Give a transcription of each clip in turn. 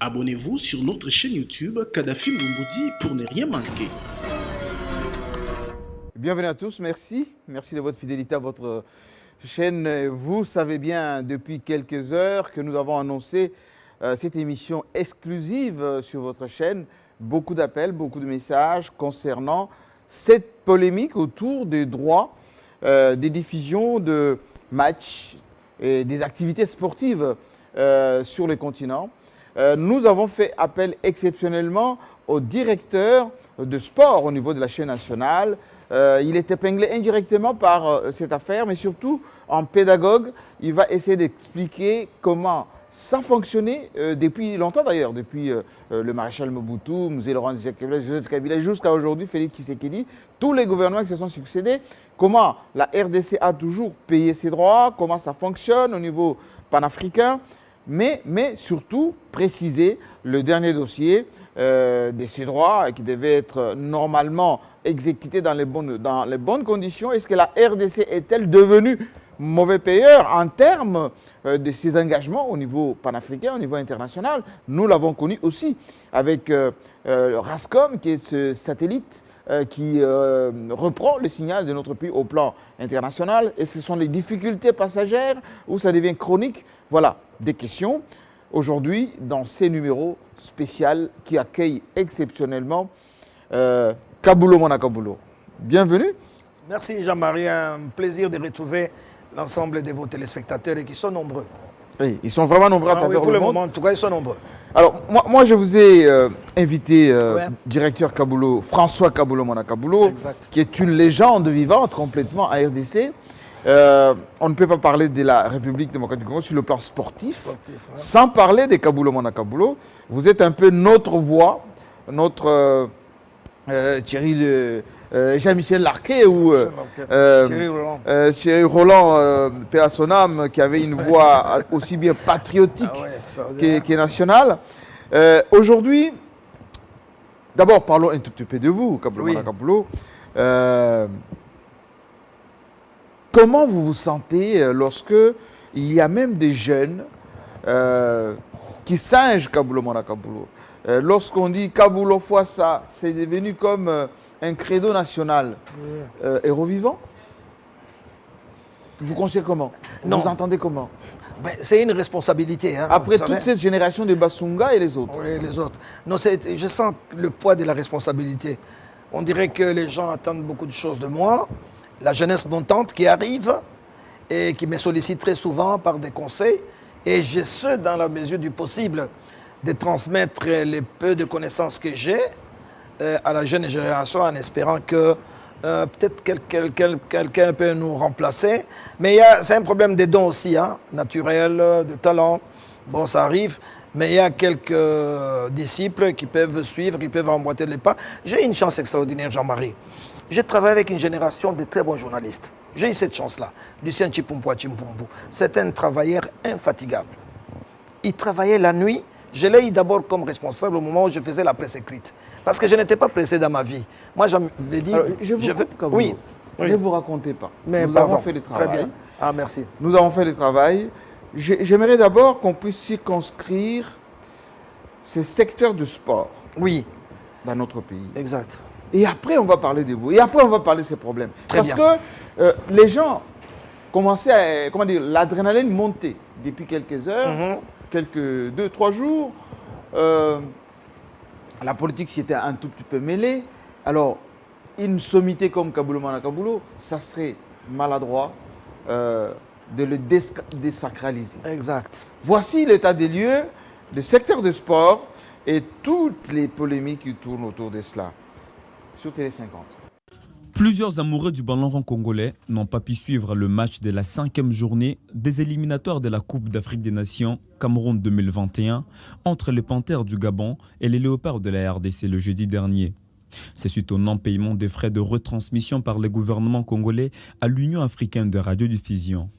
Abonnez-vous sur notre chaîne YouTube Kadhafi Moumoudi pour ne rien manquer. Bienvenue à tous, merci. Merci de votre fidélité à votre chaîne. Vous savez bien depuis quelques heures que nous avons annoncé cette émission exclusive sur votre chaîne. Beaucoup d'appels, beaucoup de messages concernant cette polémique autour des droits des diffusions de matchs et des activités sportives sur le continent. Nous avons fait appel exceptionnellement au directeur de sport au niveau de la chaîne nationale. Il est épinglé indirectement par cette affaire, mais surtout en pédagogue, il va essayer d'expliquer comment ça fonctionnait depuis longtemps d'ailleurs, depuis le maréchal Mobutu, Mzee Laurent Kabila, Joseph Kabila, jusqu'à aujourd'hui, Félix Tshisekedi, tous les gouvernements qui se sont succédés, comment la RDC a toujours payé ses droits, comment ça fonctionne au niveau panafricain, mais surtout préciser le dernier dossier de ces droits qui devaient être normalement exécutés dans les bonnes conditions. Est-ce que la RDC est-elle devenue mauvais payeur en termes de ses engagements au niveau panafricain, au niveau international? Nous l'avons connu aussi avec Rascom, qui est ce satellite qui reprend le signal de notre pays au plan international. Et ce sont les difficultés passagères où ça devient chronique. Voilà, des questions aujourd'hui dans ces numéros spéciaux qui accueillent exceptionnellement Kabulo Mwana Kabulo. Bienvenue. Merci Jean-Marie, un plaisir de retrouver l'ensemble de vos téléspectateurs et qui sont nombreux. Oui, ils sont vraiment nombreux à travers pour le le monde. moment, en tout cas, ils sont nombreux. Alors, moi je vous ai invité, directeur Kabulo, François Kabulo Mwana Kabulo, qui est une légende vivante complètement à RDC. On ne peut pas parler de la République démocratique du Congo sur le plan sportif, sans parler de Kabulo Mwana Kabulo. Vous êtes un peu notre voix, notre Thierry Jean-Michel Larquet ou Thierry Roland, paix à son âme, qui avait une voix aussi bien patriotique que nationale. Aujourd'hui, d'abord parlons un tout petit peu de vous, Kabulo Mwana Kabulo. Comment vous vous sentez lorsque il y a même des jeunes qui singent Kabulo Mwana Kabulo? Lorsqu'on dit Kabulo fois ça, c'est devenu comme un credo national. Héros vivant? Vous conseillez comment? Non. Vous entendez comment? C'est une responsabilité. Hein, après toute cette génération de Basunga et les autres. Oui, les autres. Non, je sens le poids de la responsabilité. On dirait que les gens attendent beaucoup de choses de moi. La jeunesse montante qui arrive et qui me sollicite très souvent par des conseils. Et j'essaie, dans la mesure du possible, de transmettre les peu de connaissances que j'ai à la jeune génération en espérant que peut-être quelqu'un peut nous remplacer. Mais c'est un problème des dons aussi, hein, naturels, de talent. Bon, ça arrive. Mais il y a quelques disciples qui peuvent suivre, qui peuvent emboîter les pas. J'ai une chance extraordinaire, Jean-Marie. J'ai travaillé avec une génération de très bons journalistes. J'ai eu cette chance-là. Lucien Chipumpua Chimpumbu. C'est un travailleur infatigable. Il travaillait la nuit. Je l'ai eu d'abord comme responsable au moment où je faisais la presse écrite. Parce que je n'étais pas pressé dans ma vie. Moi, j'avais dit... Alors, je vous coupe, Kabulo. Oui. Ne vous racontez pas. Mais nous avons fait le travail. Très bien. Ah, merci. Nous avons fait le travail. J'aimerais d'abord qu'on puisse circonscrire ces secteurs de sport dans notre pays. Exact. Et après, on va parler de vous. Et après, on va parler de ces problèmes. Parce que les gens commençaient à... Comment dire? L'adrénaline montait depuis quelques heures, quelques 2-3 jours. La politique s'y était un tout petit peu mêlée. Alors, une sommité comme Kabulo Mwana Kabulo, ça serait maladroit de le désacraliser. Exact. Voici l'état des lieux du secteur de sport et toutes les polémiques qui tournent autour de cela sur Télé 50. Plusieurs amoureux du ballon rond congolais n'ont pas pu suivre le match de la 5e journée des éliminatoires de la Coupe d'Afrique des Nations Cameroun 2021 entre les Panthères du Gabon et les Léopards de la RDC le jeudi dernier. C'est suite au non-paiement des frais de retransmission par le gouvernement congolais à l'Union africaine de radiodiffusion.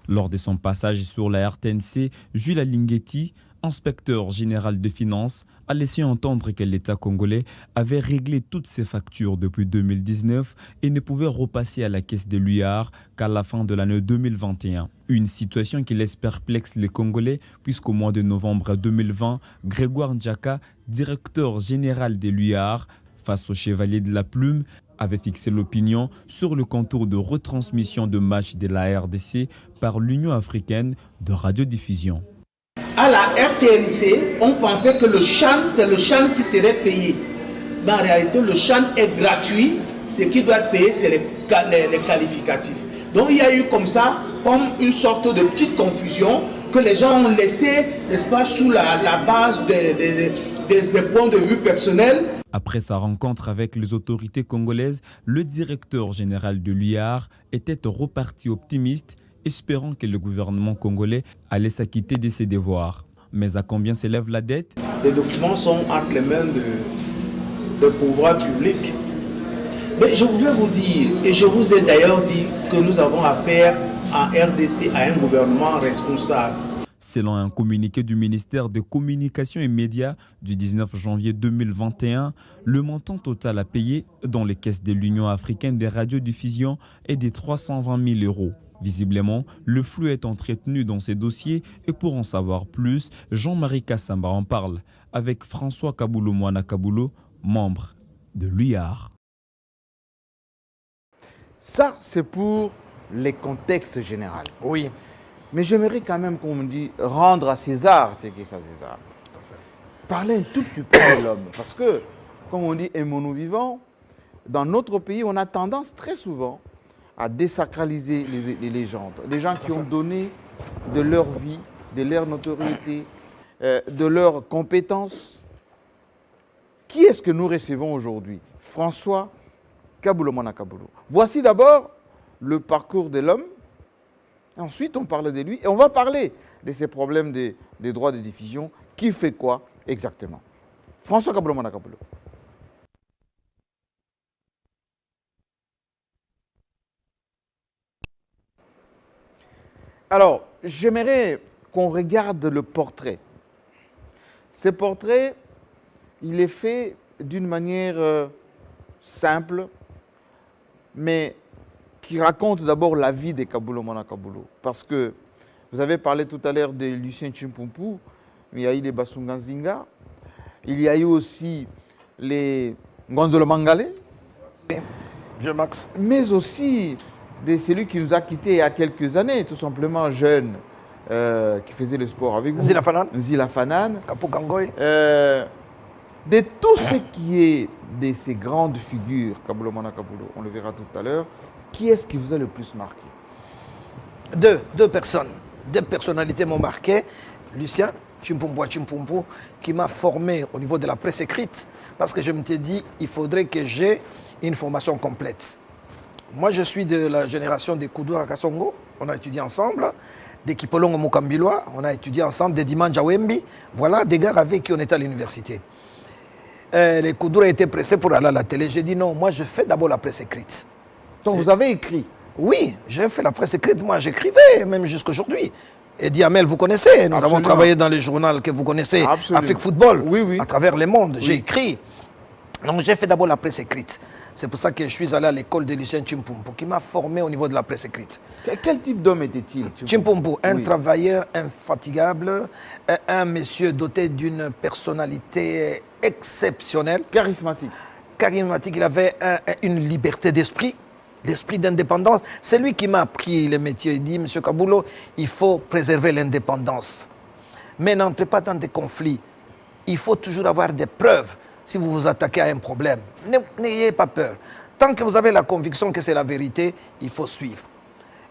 Lors de son passage sur la RTNC, Jules Alinghetti inspecteur général des finances, a laissé entendre que l'État congolais avait réglé toutes ses factures depuis 2019 et ne pouvait repasser à la caisse de l'UIAR qu'à la fin de l'année 2021. Une situation qui laisse perplexe les Congolais puisqu'au mois de novembre 2020, Grégoire Ndjaka, directeur général de l'UIAR, face au Chevalier de la Plume, avait fixé l'opinion sur le contour de retransmission de matchs de la RDC par l'Union africaine de radiodiffusion. À la RTNC, on pensait que le CHAN, c'est le CHAN qui serait payé. Mais en réalité, le CHAN est gratuit. Ce qui doit être payé, c'est les qualificatifs. Donc il y a eu comme ça, comme une sorte de petite confusion que les gens ont laissé, n'est-ce pas, sous la base des points de vue personnels. Après sa rencontre avec les autorités congolaises, le directeur général de l'UIAR était reparti optimiste, espérant que le gouvernement congolais allait s'acquitter de ses devoirs. Mais à combien s'élève la dette? Les documents sont entre les mains de pouvoir public. Mais je voudrais vous dire, et je vous ai d'ailleurs dit, que nous avons affaire en RDC à un gouvernement responsable. Selon un communiqué du ministère des Communications et Médias du 19 janvier 2021, le montant total à payer dans les caisses de l'Union africaine des radiodiffusions est de 320 000 euros. Visiblement, le flou est entretenu dans ces dossiers et pour en savoir plus, Jean-Marie Kassamba en parle avec François Kaboulou Mwana Kaboulou, membre de l'UIAR. Ça, c'est pour les contextes généraux. Oui. Mais j'aimerais quand même qu'on me dise rendre à César ce qui est à César. Parler un tout petit peu de l'homme. Parce que, comme on dit, aimons-nous vivants, dans notre pays, on a tendance très souvent à désacraliser les légendes. Les gens qui ont donné de leur vie, de leur notoriété, de leurs compétences. Qui est-ce que nous recevons aujourd'hui? François Kaboulou Mwana Kaboulou. Voici d'abord le parcours de l'homme. Ensuite, on parle de lui et on va parler de ces problèmes des droits de diffusion. Qui fait quoi exactement? François Kaboulou Mwana Kaboulou. Alors, j'aimerais qu'on regarde le portrait. Ce portrait, il est fait d'une manière simple, mais qui raconte d'abord la vie de Kaboulou Mwana Kaboulou. Parce que vous avez parlé tout à l'heure de Lucien Chimpumpu, mais il y a eu les Basunga Nzinga, il y a eu aussi les Ngonzolo Mangale, Vieux Max. mais aussi de celui qui nous a quittés il y a quelques années, tout simplement jeune, qui faisait le sport avec vous. Nzila Fanan. Nzila Fanan. Kapou Kangoy. De tout ce qui est de ces grandes figures, Kaboulou Mwana Kaboulou, on le verra tout à l'heure, qui est-ce qui vous a le plus marqué? Deux personnes, deux personnalités m'ont marqué. Lucien Chimpumpu, qui m'a formé au niveau de la presse écrite, parce que je me suis dit, il faudrait que j'ai une formation complète. Moi, je suis de la génération des Koudoura Kassongo, on a étudié ensemble, des Kipolongo Mukambilwa, on a étudié ensemble, des Dimanja Wembi, voilà des gars avec qui on était à l'université. Les Koudoura étaient pressés pour aller à la télé. J'ai dit non, moi je fais d'abord la presse écrite. Donc vous avez écrit? Oui, j'ai fait la presse écrite, moi j'écrivais, même jusqu'aujourd'hui. Eddie Hamel, vous connaissez, nous avons travaillé dans les journaux que vous connaissez, Afrique Football, oui. à travers le monde, j'ai écrit. Donc j'ai fait d'abord la presse écrite. C'est pour ça que je suis allé à l'école de Lucien Chimpumpu, qui m'a formé au niveau de la presse écrite. Quel type d'homme était-il? Chimpumpu, un travailleur infatigable, un monsieur doté d'une personnalité exceptionnelle. Charismatique. Charismatique, il avait une liberté d'esprit, l'esprit d'indépendance. C'est lui qui m'a appris le métier. Il dit, M. Kaboulou, il faut préserver l'indépendance. Mais n'entrez pas dans des conflits. Il faut toujours avoir des preuves si vous vous attaquez à un problème. N'ayez pas peur. Tant que vous avez la conviction que c'est la vérité, il faut suivre.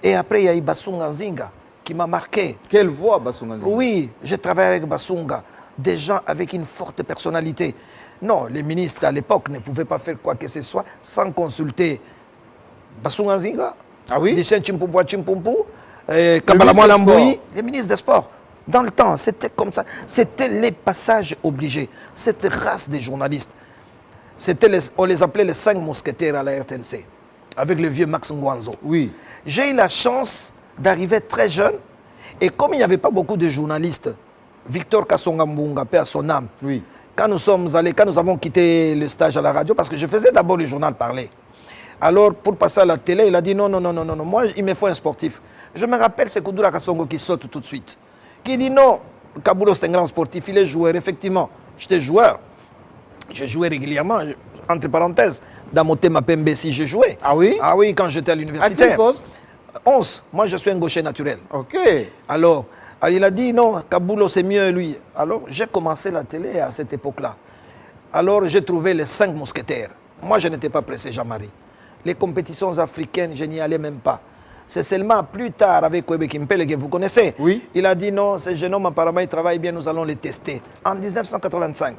Et après, il y a eu Basunga Nzinga qui m'a marqué. Quelle voix, Basunga Nzinga? Oui, j'ai travaillé avec Basunga, des gens avec une forte personnalité. Non, les ministres à l'époque ne pouvaient pas faire quoi que ce soit sans consulter Basunga Nzinga, ah oui? Lucien Chimpumpu, Kabala Mwalamboui, les ministres des Sports. Dans le temps, c'était comme ça. C'était les passages obligés. Cette race de journalistes. On les appelait les 5 mousquetaires à la RTNC, avec le vieux Max Ngwanzo. Oui. J'ai eu la chance d'arriver très jeune. Et comme il n'y avait pas beaucoup de journalistes Victor Kassonga Mbunga, paix à son âme. Oui. Quand nous avons quitté le stage à la radio, parce que je faisais d'abord le journal parler. Alors, pour passer à la télé, il a dit non, moi, il me faut un sportif. Je me rappelle, c'est Koudoura Kassongo qui saute tout de suite. Qui dit non, Kaboulo, c'est un grand sportif, il est joueur, effectivement. J'étais joueur. J'ai joué régulièrement, entre parenthèses, dans mon thème PMB, si j'ai joué. Ah oui? Ah oui, quand j'étais à À l'université. quel poste? 11. Moi, je suis un gaucher naturel. Ok. Alors, il a dit non, Kaboulo, c'est mieux lui. Alors, j'ai commencé la télé à cette époque-là. Alors, j'ai trouvé les 5 mousquetaires. Moi, je n'étais pas pressé, Jean-Marie. Les compétitions africaines, je n'y allais même pas. C'est seulement plus tard avec Kwebe Kimpele, que vous connaissez. Oui. Il a dit non, ces jeunes hommes, apparemment, ils travaillent bien, nous allons les tester. En 1985,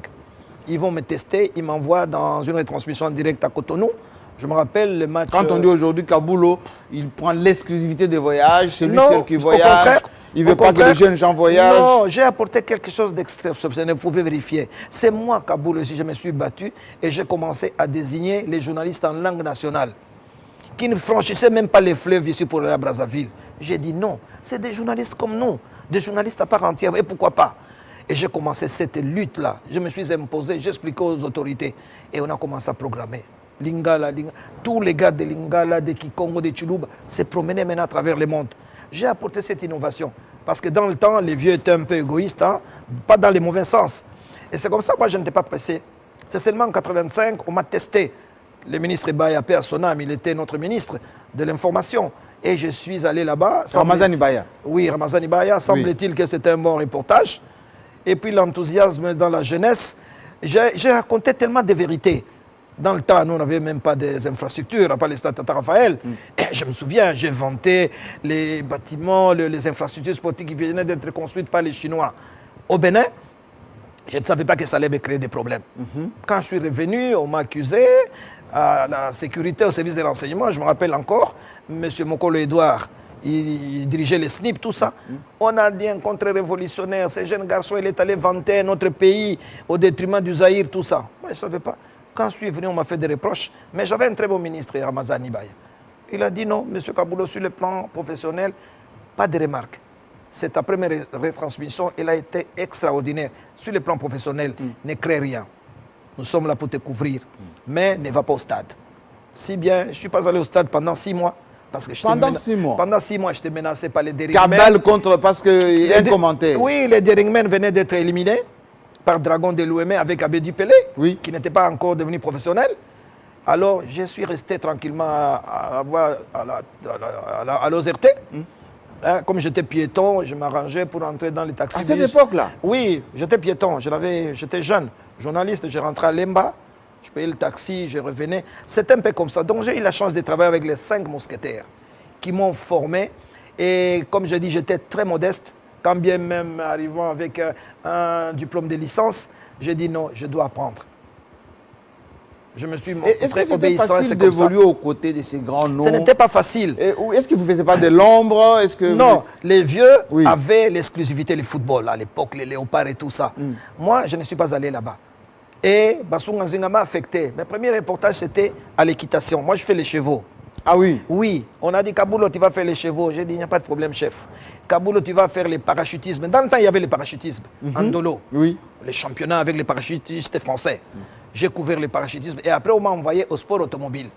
ils vont me tester, ils m'envoient dans une retransmission en direct à Cotonou. Je me rappelle le match. Quand on dit aujourd'hui Kaboulo, il prend l'exclusivité des voyages, c'est lui Non, seul qui au voyage. contraire. Il ne veut Au pas que contraire. les jeunes gens voyagent. Non, j'ai apporté quelque chose d'exceptionnel, vous pouvez vérifier. C'est moi, Kaboulo, si je me suis battu et j'ai commencé à désigner les journalistes en langue nationale qui ne franchissaient même pas les fleuves ici pour aller à Brazzaville. J'ai dit non, c'est des journalistes comme nous, des journalistes à part entière, et pourquoi pas? Et j'ai commencé cette lutte-là. Je me suis imposé, j'ai expliqué aux autorités et on a commencé à programmer. Lingala, tous les gars de Lingala, de Kikongo, de Chuluba se promenaient maintenant à travers le monde. J'ai apporté cette innovation parce que dans le temps, les vieux étaient un peu égoïstes, hein, pas dans les mauvais sens. Et c'est comme ça que moi, je n'étais pas pressé. C'est seulement en 85, on m'a testé. Le ministre Baya, paix à son âme, il était notre ministre de l'information. Et je suis allé là-bas. Ramazan Ibaya. Oui, Ramazan Ibaya. Semble-t-il que c'était un bon reportage. Et puis l'enthousiasme dans la jeunesse. J'ai raconté tellement de vérités. Dans le temps, nous, on n'avait même pas des infrastructures, à part les stades Tata Raphaël. Et je me souviens, j'ai vanté les bâtiments, les infrastructures sportives qui venaient d'être construites par les Chinois. Au Bénin, je ne savais pas que ça allait me créer des problèmes. Quand je suis revenu, on m'a accusé à la sécurité, au service de renseignement. Je me rappelle encore, M. Mokolo Edouard, il dirigeait les SNIP, tout ça. On a dit un contre-révolutionnaire. Ce jeune garçon, il est allé vanter notre pays au détriment du Zaïre, tout ça. Moi, je ne savais pas. Quand je suis venu, on m'a fait des reproches. Mais j'avais un très bon ministre, Ramazan Ibaya. Il a dit non, M. Kaboulo, sur le plan professionnel, pas de remarques. Cette première retransmission, elle a été extraordinaire. Sur le plan professionnel, ne crée rien. Nous sommes là pour te couvrir. Mais ne va pas au stade. Si bien, je ne suis pas allé au stade pendant 6 mois. Parce que Pendant 6 mois? Pendant 6 mois, j'étais menacé par les Deringmen. Cabal contre, parce qu'il y a un commentaire. Oui, les Deringmen venaient d'être éliminés par Dragon de l'OM avec Abedi Pelé, qui n'était pas encore devenu professionnel. Alors, je suis resté tranquillement à l'OZRT. Hein, comme j'étais piéton, je m'arrangeais pour entrer dans les taxis. À cette époque-là? Oui, j'étais piéton, j'étais jeune, journaliste, je rentrais à Lemba, je payais le taxi, je revenais. C'était un peu comme ça. Donc j'ai eu la chance de travailler avec les 5 mousquetaires qui m'ont formé. Et comme je dis, j'étais très modeste. Quand bien même arrivant avec un diplôme de licence, j'ai dit non, je dois apprendre. Je me suis montré Est-ce que c'était obéissant. facile d'évoluer aux côtés de ces grands noms? Ce n'était pas facile. Est-ce que vous ne faisiez pas de l'ombre? Non, les vieux avaient l'exclusivité du football à l'époque, les léopards et tout ça. Moi, je ne suis pas allé là-bas. Et Bassou Nzinga m'a affecté. Mes premiers reportages, c'était à l'équitation. Moi, je fais les chevaux. Ah oui? Oui, on a dit Kaboulo, tu vas faire les chevaux. J'ai dit, il n'y a pas de problème, chef. Kaboulo, tu vas faire les parachutismes. Dans le temps, il y avait les parachutismes, en Dolo. Oui. Les championnats avec les parachutistes français. J'ai couvert le parachutisme et après, on m'a envoyé au sport automobile.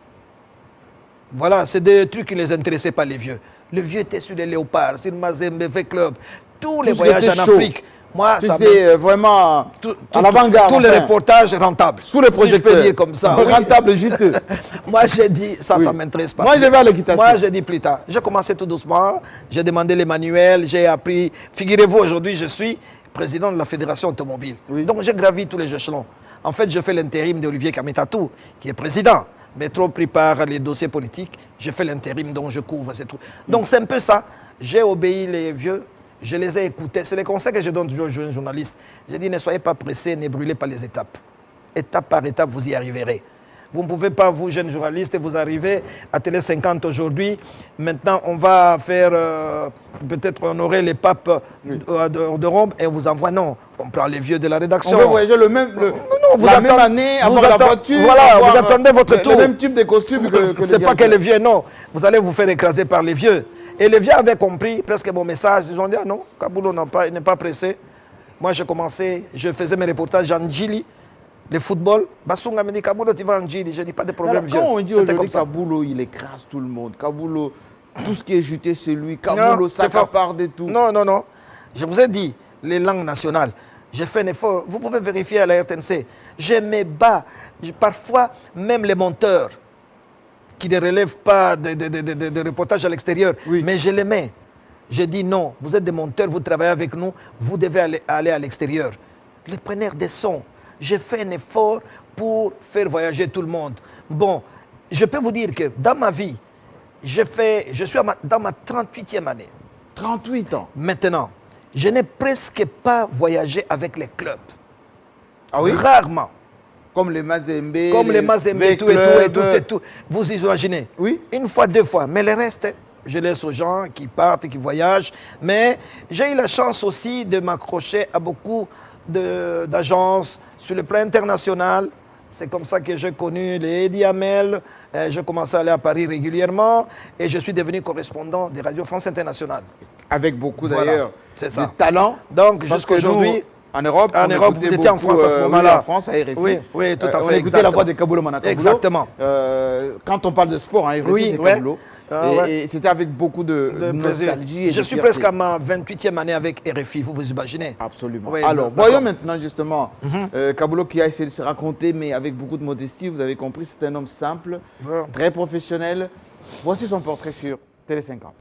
Voilà, c'est des trucs qui ne les intéressaient pas, les vieux. Le vieux était sur les léopards, sur le Mazembe V-Club, tous les voyages en Afrique. Moi, ça c'était vraiment à l'avant-garde. Tous les reportages rentables. Sous les projecteurs. Si je peux dire comme ça. Rentable, juteux. Moi, j'ai dit, ça ne m'intéresse pas. Moi, je vais à l'équitation. Moi, j'ai dit plus tard. J'ai commencé tout doucement. J'ai demandé les manuels, j'ai appris. Figurez-vous, aujourd'hui, je suis président de la Fédération automobile. Donc, j'ai gravi tous les échelons. En fait, je fais l'intérim d'Olivier Kametatou, qui est président. Mais trop pris par les dossiers politiques, je fais l'intérim dont je couvre, c'est tout. Donc, c'est un peu ça. J'ai obéi les vieux. Je les ai écoutés. C'est les conseils que je donne toujours aux jeunes journalistes. J'ai dit, ne soyez pas pressés, ne brûlez pas les étapes. Étape par étape, vous y arriverez. Vous ne pouvez pas, vous, jeunes journalistes, vous arriver à Télé 50 aujourd'hui. Maintenant, on va faire, peut-être honorer les papes de Rome et on vous envoie. Non, on prend les vieux de la rédaction. On veut voyager la même année, avoir la voiture. Voilà, vous attendez votre tour. Le même type de costume que c'est pas que les vieux, non. Vous allez vous faire écraser par les vieux. Et les vieux avaient compris presque mon message. Ils ont dit, ah non, Kaboulo n'est pas pressé. Moi, j'ai commencé, je faisais mes reportages en Djili, le football. Basunga me dit, Kabulo, tu vas en Djili. Je dis, pas de problème, vieux. Quand on dit aujourd'hui Kabulo, il écrase tout le monde. Kabulo, tout ce qui est juté, c'est lui. Kabulo, s'accapare de tout. Non, non, non. Je vous ai dit, les langues nationales. J'ai fait un effort. Vous pouvez vérifier à la RTNC. Je me bats. Parfois, même les monteurs qui ne relèvent pas de reportages à l'extérieur, mais je les mets. Je dis non, vous êtes des monteurs, vous travaillez avec nous, vous devez aller à l'extérieur. Les preneurs des sons. J'ai fait un effort pour faire voyager tout le monde. Bon, je peux vous dire que dans ma vie, je suis dans ma 38e année. 38 ans. Maintenant, je n'ai presque pas voyagé avec les clubs. Ah oui? Rarement. Comme les Mazembe. Comme les Mazembe, tout. Vous imaginez? Oui. Une fois, deux fois. Mais le reste, je laisse aux gens qui partent, qui voyagent. Mais j'ai eu la chance aussi de m'accrocher à beaucoup d'agences sur le plan international. C'est comme ça que j'ai connu les Eddie Hamel. J'ai commencé à aller à Paris régulièrement. Et je suis devenu correspondant de Radio France Internationale. Avec beaucoup d'ailleurs de talent. Donc jusqu'à aujourd'hui, en Europe, vous étiez en France à ce moment-là. En France, à RFI. Oui, tout à fait. On écoutait la voix de Kabulo Mana Kabulo. Exactement. Quand on parle de sport, hein, RFI, c'est Kabulo. Et c'était avec beaucoup de nostalgie. Et je suis presque à ma 28e année avec RFI, vous imaginez? Absolument. Alors, voyons maintenant justement Kabulo qui a essayé de se raconter, mais avec beaucoup de modestie. Vous avez compris, c'est un homme simple, très professionnel. Voici son portrait sur Télé 50.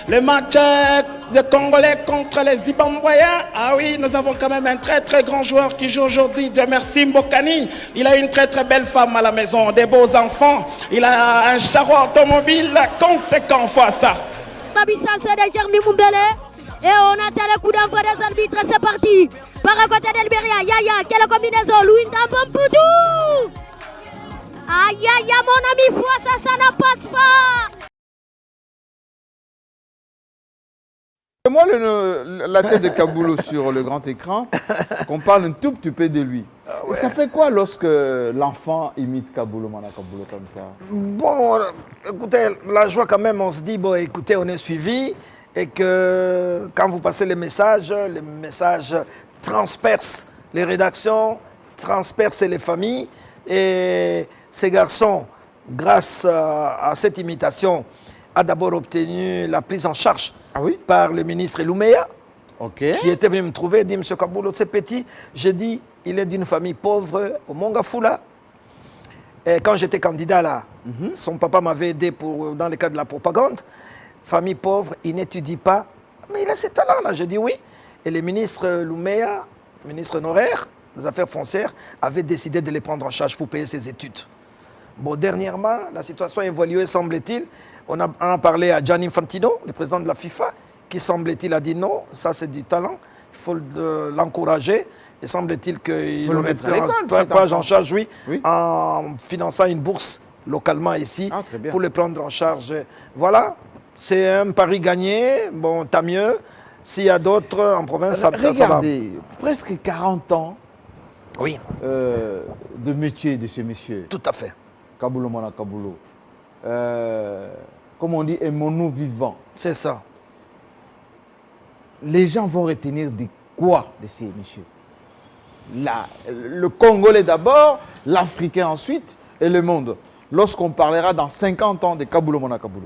Le match de Congolais contre les Zimbabwéens. Ah oui, nous avons quand même un très très grand joueur qui joue aujourd'hui. Dieu merci, Mbokani. Il a une très très belle femme à la maison, des beaux enfants. Il a un charroi automobile conséquent fois ça. Et on attend le coup d'envoi des arbitres, c'est parti. Par à côté d'Elberia, Yaya, quelle combinaison, Louis Ndampompoutou. Aïe aïe, mon ami, fois ça ne passe pas. Moi, la tête de Kabulo sur le grand écran, qu'on parle un tout petit peu de lui. Et ça fait quoi lorsque l'enfant imite Kabulo Mana Kabulo comme ça? Bon, écoutez, la joie quand même, on se dit, bon, écoutez, on est suivi et que quand vous passez les messages transpercent les rédactions, transpercent les familles. Et ces garçons, grâce à cette imitation, a d'abord obtenu la prise en charge par le ministre Louméa, qui était venu me trouver et dit, M. Kabulo, c'est petit. J'ai dit, il est d'une famille pauvre au Mongafula. Et quand j'étais candidat là, son papa m'avait aidé dans le cadre de la propagande. Famille pauvre, il n'étudie pas. Mais il a ces talents-là. J'ai dit oui. Et le ministre Louméa, ministre honoraire des Affaires foncières, avait décidé de les prendre en charge pour payer ses études. Bon, dernièrement, la situation a évolué, semble-t-il. On a parlé à Gianni Infantino, le président de la FIFA, qui semble-t-il a dit non, ça c'est du talent, il faut l'encourager. Et semble-t-il qu'il le mettre à l'école, en charge, en finançant une bourse localement ici pour le prendre en charge. Voilà, c'est un pari gagné, bon, tant mieux. S'il y a d'autres en province, ça va. Regardez, presque 40 ans de métier de ce monsieur. Tout à fait. Kabulo Mana Kabulo. Comme on dit, un mono vivant. C'est ça. Les gens vont retenir de quoi de ces messieurs? Le Congolais d'abord, l'Africain ensuite et le monde. Lorsqu'on parlera dans 50 ans de Kabulo Mana Kabulo.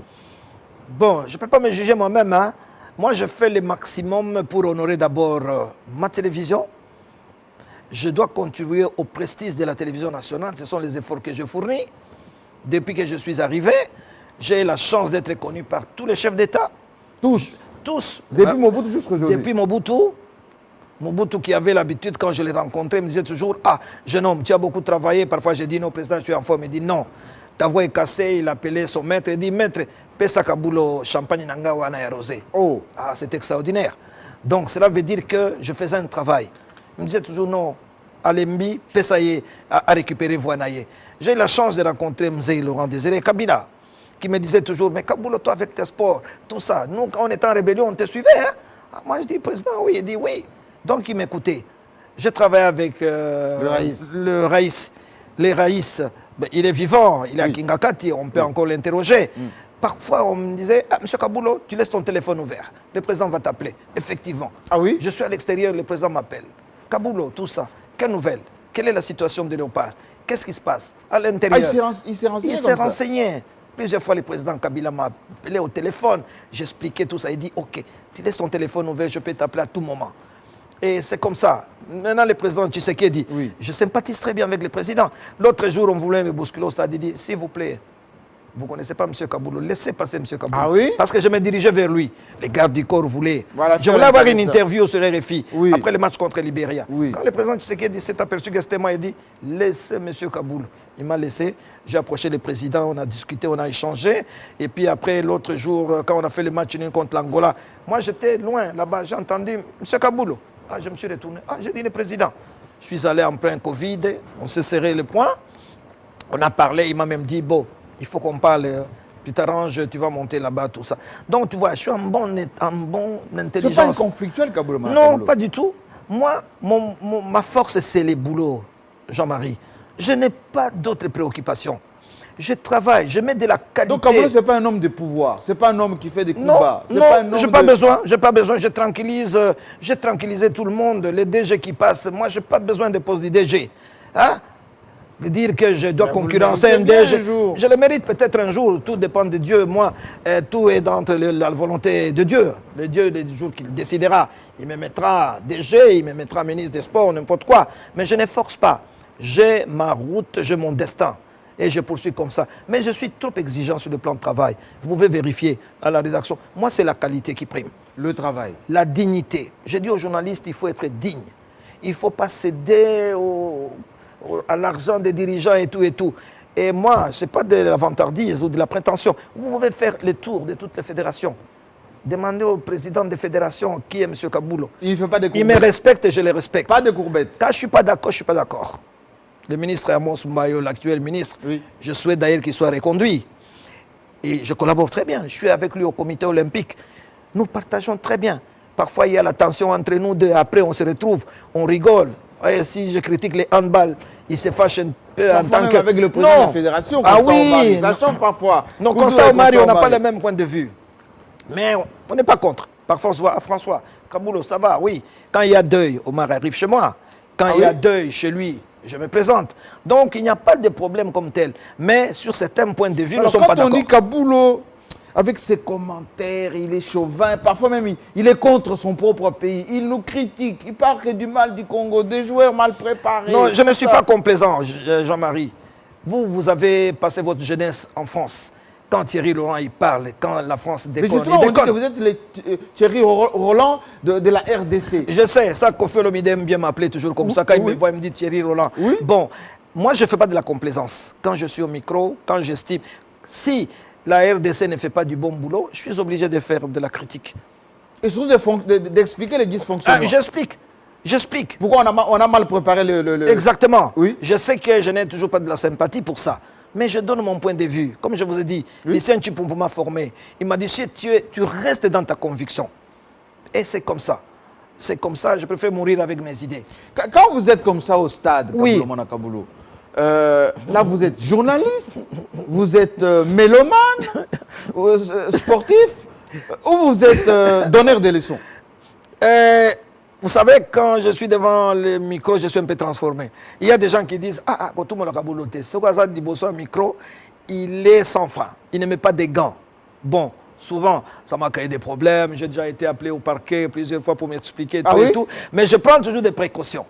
Bon, je ne peux pas me juger moi-même. Hein. Moi, je fais le maximum pour honorer d'abord ma télévision. Je dois contribuer au prestige de la télévision nationale. Ce sont les efforts que je fournis. Depuis que je suis arrivé, j'ai la chance d'être connu par tous les chefs d'État. Tous? Tous. Depuis Mobutu jusqu'à aujourd'hui? Depuis Mobutu qui avait l'habitude, quand je l'ai rencontré, il me disait toujours, ah, jeune homme, tu as beaucoup travaillé. Parfois, j'ai dit, non, président, je suis en forme. Il dit, non, ta voix est cassée. Il appelait son maître. Il dit, maître, pesa Kabulo, champagne nanga wana rosé. Oh. Ah, c'est extraordinaire. Donc, cela veut dire que je faisais un travail. Il me disait toujours, non, Alembi, Pesaye, à récupérer Voanaye. J'ai eu la chance de rencontrer Mzee Laurent Désiré Kabila, qui me disait toujours, mais Kabulo, toi avec tes sports, tout ça, nous, quand on était en rébellion, on te suivait. Hein? Ah, moi, je dis, président, oui. Il dit, oui. Donc, il m'écoutait. J'ai travaillé avec le Raïs. Les Raïs, ben, il est vivant, il est à Kingakati, on peut encore l'interroger. Parfois, on me disait, ah, Monsieur Kaboulou, tu laisses ton téléphone ouvert. Le président va t'appeler. Effectivement. Ah oui? Je suis à l'extérieur, le président m'appelle. Kaboulou, tout ça. Quelle nouvelle? Quelle est la situation de Léopard? Qu'est-ce qui se passe à l'intérieur? Il s'est renseigné Il comme s'est ça. renseigné. Plusieurs fois, le président Kabila m'a appelé au téléphone. J'expliquais tout ça. Il dit, OK, tu laisses ton téléphone ouvert, je peux t'appeler à tout moment. Et c'est comme ça. Maintenant, le président Tshisekedi, Oui. je sympathise très bien avec le président. L'autre jour, on voulait me bousculer au stade. Il dit, s'il vous plaît, vous ne connaissez pas M. Kaboulou, laissez passer M. Kaboulou. Ah oui? Parce que je me dirigeais vers lui. Les gardes du corps voulaient. Voilà, je voulais avoir une ça. interview sur RFI Oui. après le match contre Libéria. Oui. Quand le président Tshisekedi s'est aperçu que c'était moi, il dit, laissez M. Kaboulou. Il m'a laissé. J'ai approché le président, on a discuté, on a échangé. Et puis après, l'autre jour, quand on a fait le match nul contre l'Angola, moi j'étais loin là-bas, j'ai entendu M. Kaboulou. Ah, je me suis retourné. Ah, j'ai dit le président. Je suis allé en plein Covid, on s'est serré le poing. On a parlé, il m'a même dit, bon, il faut qu'on parle. Tu t'arranges, tu vas monter là-bas, tout ça. Donc, tu vois, je suis en bonne intelligence. C'est pas un conflictuel, Kaboulou? Non, pas du tout. Moi, ma force, c'est les boulots, Jean-Marie. Je n'ai pas d'autres préoccupations. Je travaille, je mets de la qualité. Donc Kaboulou, ce n'est pas un homme de pouvoir, ce n'est pas un homme qui fait des coups Non, bas. C'est non, pas un homme j'ai pas besoin, j'ai tranquillisé tout le monde, les DG qui passent. Moi, j'ai pas besoin de poste de DG. Hein? De dire que je dois Mais vous le concurrencer un méritez bien DG. un jour. Je le mérite peut-être un jour, tout dépend de Dieu. Moi, tout est dans la volonté de Dieu. Le Dieu, le jour qu'il décidera, il me mettra DG, il me mettra ministre des Sports, n'importe quoi. Mais je ne force pas. J'ai ma route, j'ai mon destin. Et je poursuis comme ça. Mais je suis trop exigeant sur le plan de travail. Vous pouvez vérifier à la rédaction. Moi, c'est la qualité qui prime. Le travail. La dignité. J'ai dit aux journalistes, il faut être digne. Il ne faut pas céder à l'argent des dirigeants et tout et tout. Et moi, ce n'est pas de la vantardise ou de la prétention. Vous pouvez faire le tour de toutes les fédérations. Demandez au président des fédérations qui est M. Kaboulou. Il ne fait pas de Il me courbettes. respecte et je le respecte. Pas de courbettes. Quand je ne suis pas d'accord, je ne suis pas d'accord. Le ministre Amos Mbayo, l'actuel ministre, Oui. je souhaite d'ailleurs qu'il soit reconduit. Et je collabore très bien. Je suis avec lui au comité olympique. Nous partageons très bien. Parfois, il y a la tension entre nous deux. Après, on se retrouve, on rigole. Et si je critique les handballs, il se fâche un peu en Parfois tant même que... avec le président de la fédération. Ah Constant oui. Omari. Ça change parfois. Non, Koudou Constant et Omari, on n'a pas Omari. le même point de vue. Mais on n'est pas contre. Parfois, on se voit, François, Kaboulou, ça va, oui. Quand il y a deuil, Omar arrive chez moi. Quand Ah il y a oui? deuil chez lui, je me présente. Donc, il n'y a pas de problème comme tel. Mais sur certains points de vue, nous ne Alors, sommes pas quand on d'accord. dit Kaboulou, avec ses commentaires, il est chauvin, parfois même il est contre son propre pays, il nous critique, il parle que du mal du Congo, des joueurs mal préparés. Non, je ne suis ça. pas complaisant, Jean-Marie. Vous avez passé votre jeunesse en France. Quand Thierry Laurent il parle, quand la France Mais déconne, justement, il on dit que déconne. vous êtes le Thierry Roland de la RDC. Je sais, ça, Kofi Olomide aime bien m'appeler toujours comme ça. Quand il me voit, il me dit Thierry Roland. Oui. Bon, moi, je ne fais pas de la complaisance. Quand je suis au micro, quand j'estime... Si la RDC ne fait pas du bon boulot, je suis obligé de faire de la critique. Et surtout d'expliquer les dysfonctionnements. J'explique. Pourquoi on a mal préparé le... Exactement. Oui. Je sais que je n'ai toujours pas de la sympathie pour ça. Mais je donne mon point de vue. Comme je vous ai dit, Lucien Tchipoumou m'a formé. Il m'a dit, si tu restes dans ta conviction. Et c'est comme ça. C'est comme ça, je préfère mourir avec mes idées. Quand vous êtes comme ça au stade, Oui. Kaboulou Mona Kaboulou, là vous êtes journaliste, vous êtes mélomane, sportif, ou vous êtes donneur de leçons? Vous savez, quand je suis devant le micro, je suis un peu transformé. Il y a des gens qui disent, quand tout le monde a ce qu'on dit au micro, il est sans frein. Il ne met pas des gants. Bon, souvent, ça m'a créé des problèmes. J'ai déjà été appelé au parquet plusieurs fois pour m'expliquer tout et tout. Mais je prends toujours des précautions.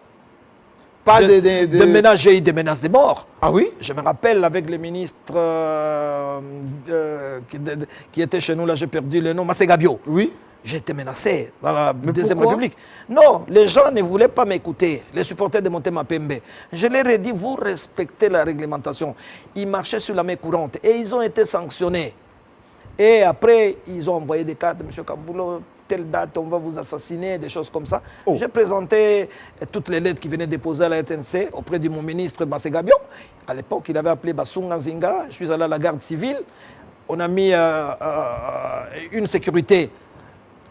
Pas de menaces, j'ai eu des menaces de mort. Ah oui? Je me rappelle avec le ministre qui était chez nous, là j'ai perdu le nom, Massé Gabio. Oui. J'ai été menacé dans la Mais Deuxième pourquoi? République. Non, les gens ne voulaient pas m'écouter, les supporters de Motema Pembe. Je leur ai dit, vous respectez la réglementation. Ils marchaient sur la main courante et ils ont été sanctionnés. Et après, ils ont envoyé des cartes, M. Kaboulou, telle date, on va vous assassiner, des choses comme ça. Oh. J'ai présenté toutes les lettres qui venaient déposer à la RTNC auprès de mon ministre Massé Gabio. À l'époque, il avait appelé Bassunga Zinga. Je suis allé à la garde civile. On a mis une sécurité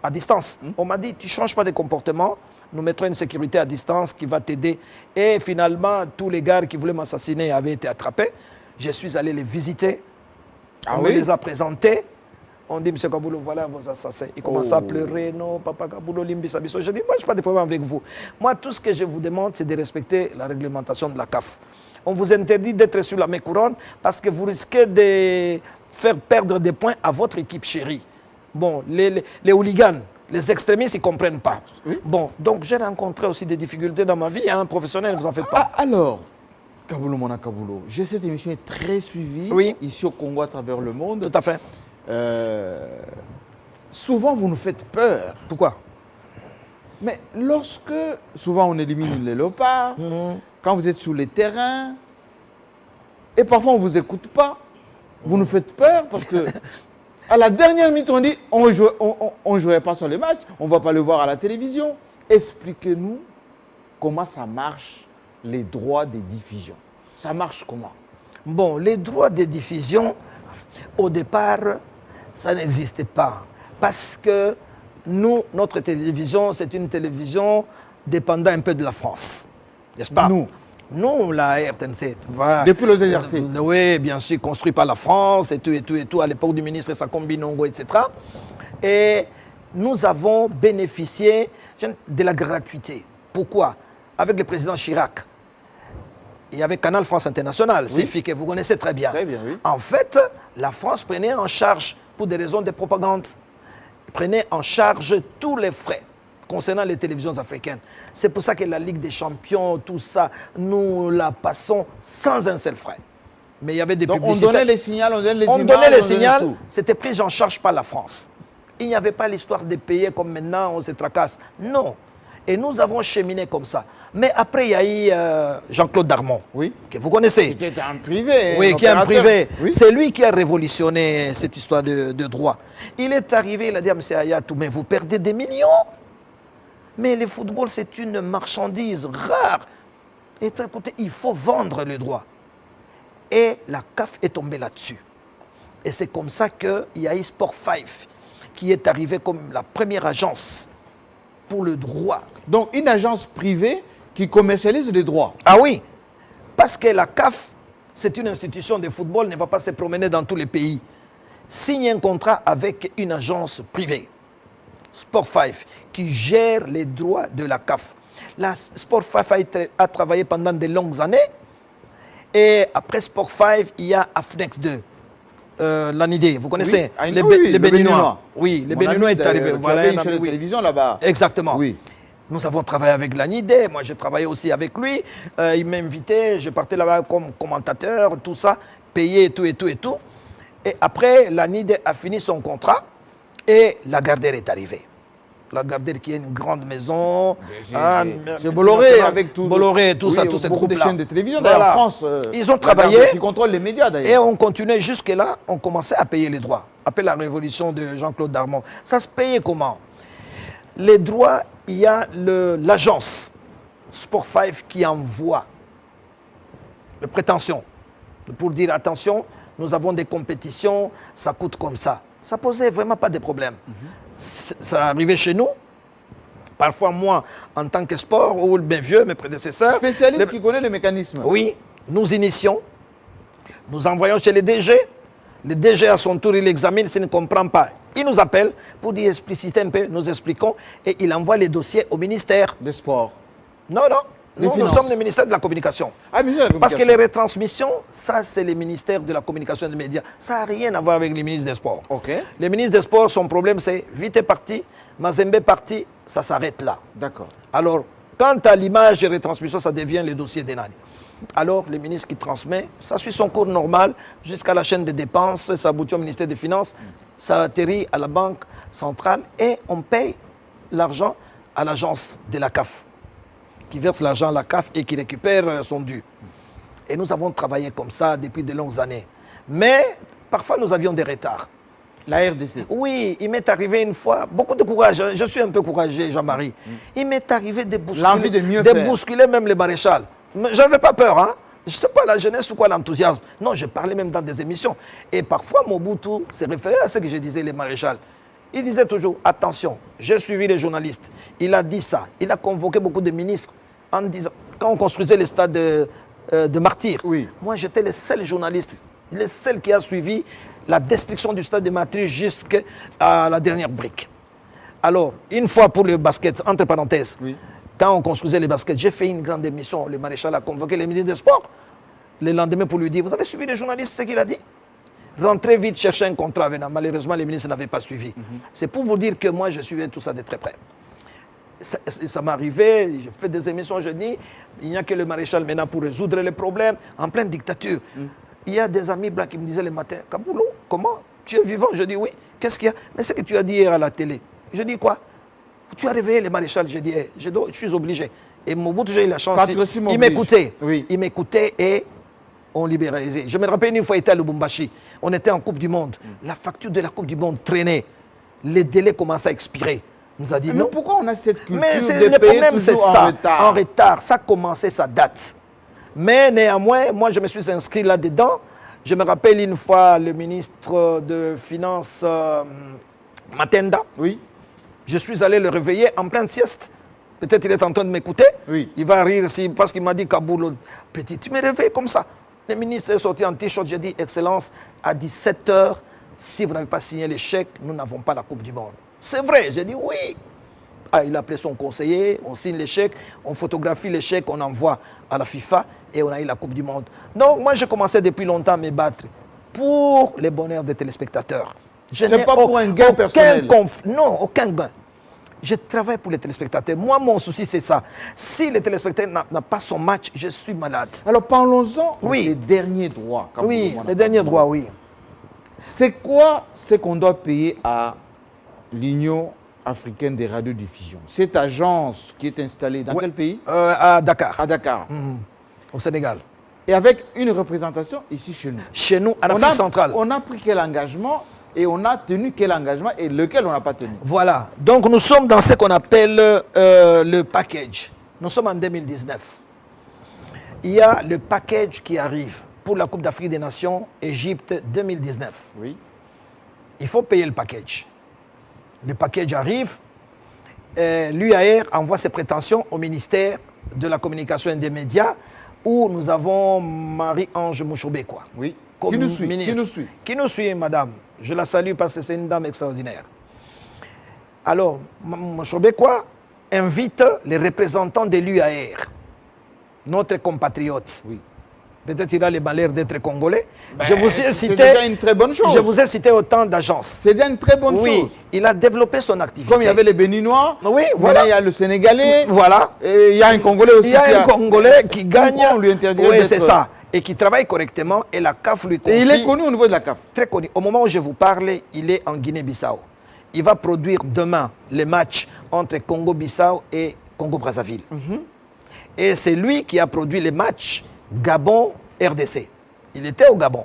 à distance. On m'a dit, tu ne changes pas de comportement, nous mettrons une sécurité à distance qui va t'aider. Et finalement, tous les gars qui voulaient m'assassiner avaient été attrapés. Je suis allé les visiter. On me les a présentés. On dit, M. Kaboulou, voilà vos assassins. Il commence à pleurer, non, Papa Kaboulou, Limbi Sabiso. Je dis, moi, je n'ai pas de problème avec vous. Moi, tout ce que je vous demande, c'est de respecter la réglementation de la CAF. On vous interdit d'être sur la main couronne parce que vous risquez de faire perdre des points à votre équipe chérie. Bon, les hooligans, les extrémistes, ils ne comprennent pas. Oui. Bon, donc j'ai rencontré aussi des difficultés dans ma vie, hein, professionnelle, ne vous en faites pas. Alors, Kaboulou, Mona Kaboulou, cette émission est très suivie ici au Congo à travers le monde. Tout à fait. Souvent, vous nous faites peur. Pourquoi? Mais lorsque, souvent, on élimine les léopards, quand vous êtes sur les terrains, et parfois on ne vous écoute pas, vous nous faites peur parce que à la dernière minute, on dit on ne jouerait pas sur les matchs, on ne va pas le voir à la télévision. Expliquez-nous comment ça marche, les droits des diffusions. Ça marche comment? Bon, les droits des diffusions, au départ, ça n'existait pas. Parce que nous, notre télévision, c'est une télévision dépendant un peu de la France. N'est-ce pas? Nous, la RTNC. Voilà. Depuis le ZRT. Oui, bien sûr, construit par la France et tout, à l'époque du ministre Sakombi Nongo, etc. Et nous avons bénéficié de la gratuité. Pourquoi? Avec le président Chirac. Il y avait Canal France International, CFI, que vous connaissez très bien. Très bien, oui. En fait, la France prenait en charge, pour des raisons de propagande, prenait en charge tous les frais concernant les télévisions africaines. C'est pour ça que la Ligue des Champions, tout ça, nous la passons sans un seul frais. Mais il y avait des publicités. On donnait les signaux, on donnait les images, on donnait les signaux, c'était pris en charge par la France. Il n'y avait pas l'histoire de payer comme maintenant, on se tracasse. Non. Et nous avons cheminé comme ça. Mais après, il y a eu Jean-Claude Darmon, que vous connaissez. Qui était en privé. Oui, qui est en privé. Oui. C'est lui qui a révolutionné cette histoire de droit. Il est arrivé, il a dit à M. Ayatou, mais vous perdez des millions. Mais le football, c'est une marchandise rare. Et écoutez, il faut vendre le droit. Et la CAF est tombée là-dessus. Et c'est comme ça qu'il y a eu Sport 5, qui est arrivé comme la première agence pour le droit. Donc une agence privée qui commercialise les droits. Ah oui, parce que la CAF, c'est une institution de football, ne va pas se promener dans tous les pays. Signe un contrat avec une agence privée, Sport 5, qui gère les droits de la CAF. La Sport 5 a travaillé pendant de longues années. Et après Sport 5, il y a AFNEX 2. L'ANIDE, vous connaissez? Oui, les Béninois. Oui, les Béninois est arrivé. Voilà, une chaîne de télévision là-bas. Exactement. Oui. Nous avons travaillé avec l'ANIDE, moi j'ai travaillé aussi avec lui. Il m'invitait, je partais là-bas comme commentateur, tout ça, payé et tout. Et après, l'ANIDE a fini son contrat et la Gardère est arrivée. La Gardère qui est une grande maison. C'est Bolloré avec tout. Bolloré, tout ça, tout ces beaucoup de groupes-là. chaînes de télévision d'ailleurs en France. Ils ont travaillé. Qui contrôlent les médias d'ailleurs. Et on continuait jusque-là, on commençait à payer les droits. Après la révolution de Jean-Claude Darmon. Ça se payait comment? Les droits, il y a l'agence Sport 5 qui envoie les prétentions pour dire attention, nous avons des compétitions, ça coûte comme ça. Ça posait vraiment pas de problème. Ça arrivait chez nous. Parfois, moi, en tant que sport, ou bien vieux, mes prédécesseurs. Spécialiste qui connaît le mécanisme. Oui, nous initions, nous envoyons chez les DG. Le DG, à son tour, il examine, s'il ne comprend pas. Il nous appelle pour dire expliciter un peu, nous expliquons, et il envoie les dossiers au ministère. Des sports. Non. Nous sommes le ministère de la Communication. Ah, ministère de la Parce que Communication. les retransmissions, ça, c'est le ministère de la Communication et des médias. Ça n'a rien à voir avec les ministres des Sports. OK. Le ministre des Sports, son problème, c'est vite est parti, Mazembe est parti, ça s'arrête là. D'accord. Alors, quant à l'image et retransmission, ça devient le dossier d'Enani. Alors, le ministre qui transmet, ça suit son cours normal jusqu'à la chaîne de dépenses, ça aboutit au ministère des Finances, ça atterrit à la Banque centrale et on paye l'argent à l'agence de la CAF, qui verse l'argent à la CAF et qui récupère son dû. Et nous avons travaillé comme ça depuis de longues années. Mais parfois, nous avions des retards. La RDC. Oui, il m'est arrivé une fois, beaucoup de courage, je suis un peu courageux, Jean-Marie. Il m'est arrivé de bousculer, l'envie de mieux faire. Bousculer même les maréchals. Je n'avais pas peur, hein. Je ne sais pas la jeunesse ou quoi l'enthousiasme. Non, je parlais même dans des émissions. Et parfois, Mobutu s'est référé à ce que je disais, les maréchals. Il disait toujours, attention, j'ai suivi les journalistes. Il a dit ça. Il a convoqué beaucoup de ministres en disant, quand on construisait le stade de Martyrs, oui. Moi j'étais le seul journaliste, le seul qui a suivi la destruction du stade de matrice jusqu'à la dernière brique. Alors, une fois pour le basket, entre parenthèses, Oui. quand on construisait les baskets, j'ai fait une grande émission. Le maréchal a convoqué le ministre des Sports le lendemain pour lui dire, vous avez suivi les journalistes, ce qu'il a dit? Rentrez vite, chercher un contrat. Malheureusement, les ministres n'avaient pas suivi. C'est pour vous dire que moi, je suivais tout ça de très près. Ça m'arrivait, je fais des émissions, je dis, il n'y a que le maréchal maintenant pour résoudre les problèmes en pleine dictature. Il y a des amis blancs qui me disaient le matin, Kaboulou, comment? Tu es vivant? Je dis oui. Qu'est-ce qu'il y a? Mais c'est que tu as dit hier à la télé. Je dis quoi? Tu as réveillé le maréchal? Je dis, je suis obligé. Et Mobutu, j'ai eu la chance. Il m'écoutait. Oui. Il m'écoutait et on libéralisait. Je me rappelle une fois, il était à Lubumbashi. On était en Coupe du Monde. La facture de la Coupe du Monde traînait. Les délais commençaient à expirer. On nous a dit Mais non. pourquoi on a cette culture Mais de le payer problème, c'est toujours en ça. retard? En retard. Ça commençait, ça date. Mais néanmoins, moi, je me suis inscrit là-dedans. Je me rappelle une fois, le ministre de Finances, Matenda, Oui. je suis allé le réveiller en pleine sieste. Peut-être il est en train de m'écouter. Oui. Il va rire parce qu'il m'a dit, Kaboul, petit, tu me réveilles comme ça. Le ministre est sorti en t-shirt. J'ai dit, Excellence, à 17h, si vous n'avez pas signé les chèques, nous n'avons pas la Coupe du Monde. C'est vrai. J'ai dit oui. Ah, il a appelé son conseiller, on signe les chèques, on photographie les chèques, on envoie à la FIFA et on a eu la Coupe du Monde. Donc moi, j'ai commencé depuis longtemps à me battre pour le bonheur des téléspectateurs. C'est pas pour un gain personnel. Non, aucun gain. Je travaille pour les téléspectateurs. Moi, mon souci, c'est ça. Si le téléspectateur n'a pas son match, je suis malade. Alors parlons-en Oui. des derniers droits. Kaboulou Oui, Mwana. les derniers droits, oui. C'est quoi ce qu'on doit payer à l'Union africaine des radiodiffusions? Cette agence qui est installée dans Ouais. quel pays? À Dakar, À Dakar. au Sénégal. Et avec une représentation ici chez nous. Chez nous, en On Afrique a- centrale. On a pris quel engagement et on a tenu quel engagement et lequel on n'a pas tenu? Voilà. Donc nous sommes dans ce qu'on appelle le package. Nous sommes en 2019. Il y a le package qui arrive pour la Coupe d'Afrique des Nations, Égypte 2019. Oui. Il faut payer le package. Le package arrive. L'UAR envoie ses prétentions au ministère de la Communication et des Médias où nous avons Marie-Ange Mouchoubekwa. Oui. Comme Qui nous suit? ministre. Qui nous suit? Qui nous suit, madame. Je la salue parce que c'est une dame extraordinaire. Alors, Mouchoubekwa invite les représentants de l'UAR, notre compatriote. Oui. Peut-être il a les malheurs d'être congolais. Je vous ai C'est cité, déjà une très bonne chose. je vous ai cité autant d'agences. C'est déjà une très bonne Oui, chose. il a développé son activité. Comme il y avait les Béninois, Oui, voilà. voilà. Il y a le Sénégalais, Voilà. et il y a un Congolais aussi. Il y a un Congolais qui gagne. Pourquoi on lui interdirait Oui, d'être- c'est ça. Et qui travaille correctement. Et la CAF lui confie. Et il est connu au niveau de la CAF. Très connu. Au moment où je vous parle, il est en Guinée-Bissau. Il va produire demain les matchs entre Congo-Bissau et Congo-Brazzaville. Et c'est lui qui a produit les matchs Gabon-RDC. Il était au Gabon.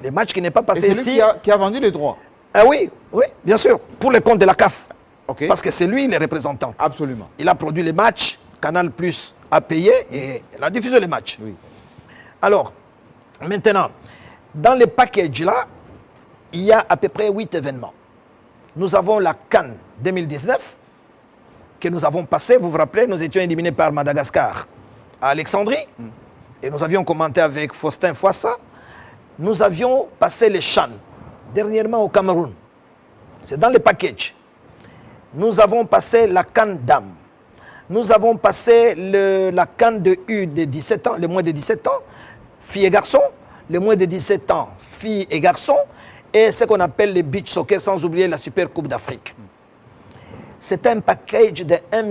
Les matchs qui n'est pas Et passé c'est lui ici. qui a vendu les droits. Ah oui, oui, bien sûr. Pour le compte de la CAF. OK. Parce que c'est lui le représentant. Absolument. Il a produit les matchs. Canal Plus a payé et il a diffusé les matchs. Oui. Alors, maintenant, dans les packages là, il y a à peu près 8 événements. Nous avons la Cannes 2019 que nous avons passé. Vous vous rappelez, nous étions éliminés par Madagascar à Alexandrie. Et nous avions commenté avec Faustin Foissa. Nous avions passé les CHAN dernièrement au Cameroun. C'est dans les packages. Nous avons passé la Cannes Dames. Nous avons passé la Cannes de U de 17 ans, les moins de 17 ans, filles et garçons, les moins de 17 ans, filles et garçons, et ce qu'on appelle les beach soccer, sans oublier la Super Coupe d'Afrique. C'est un package de 1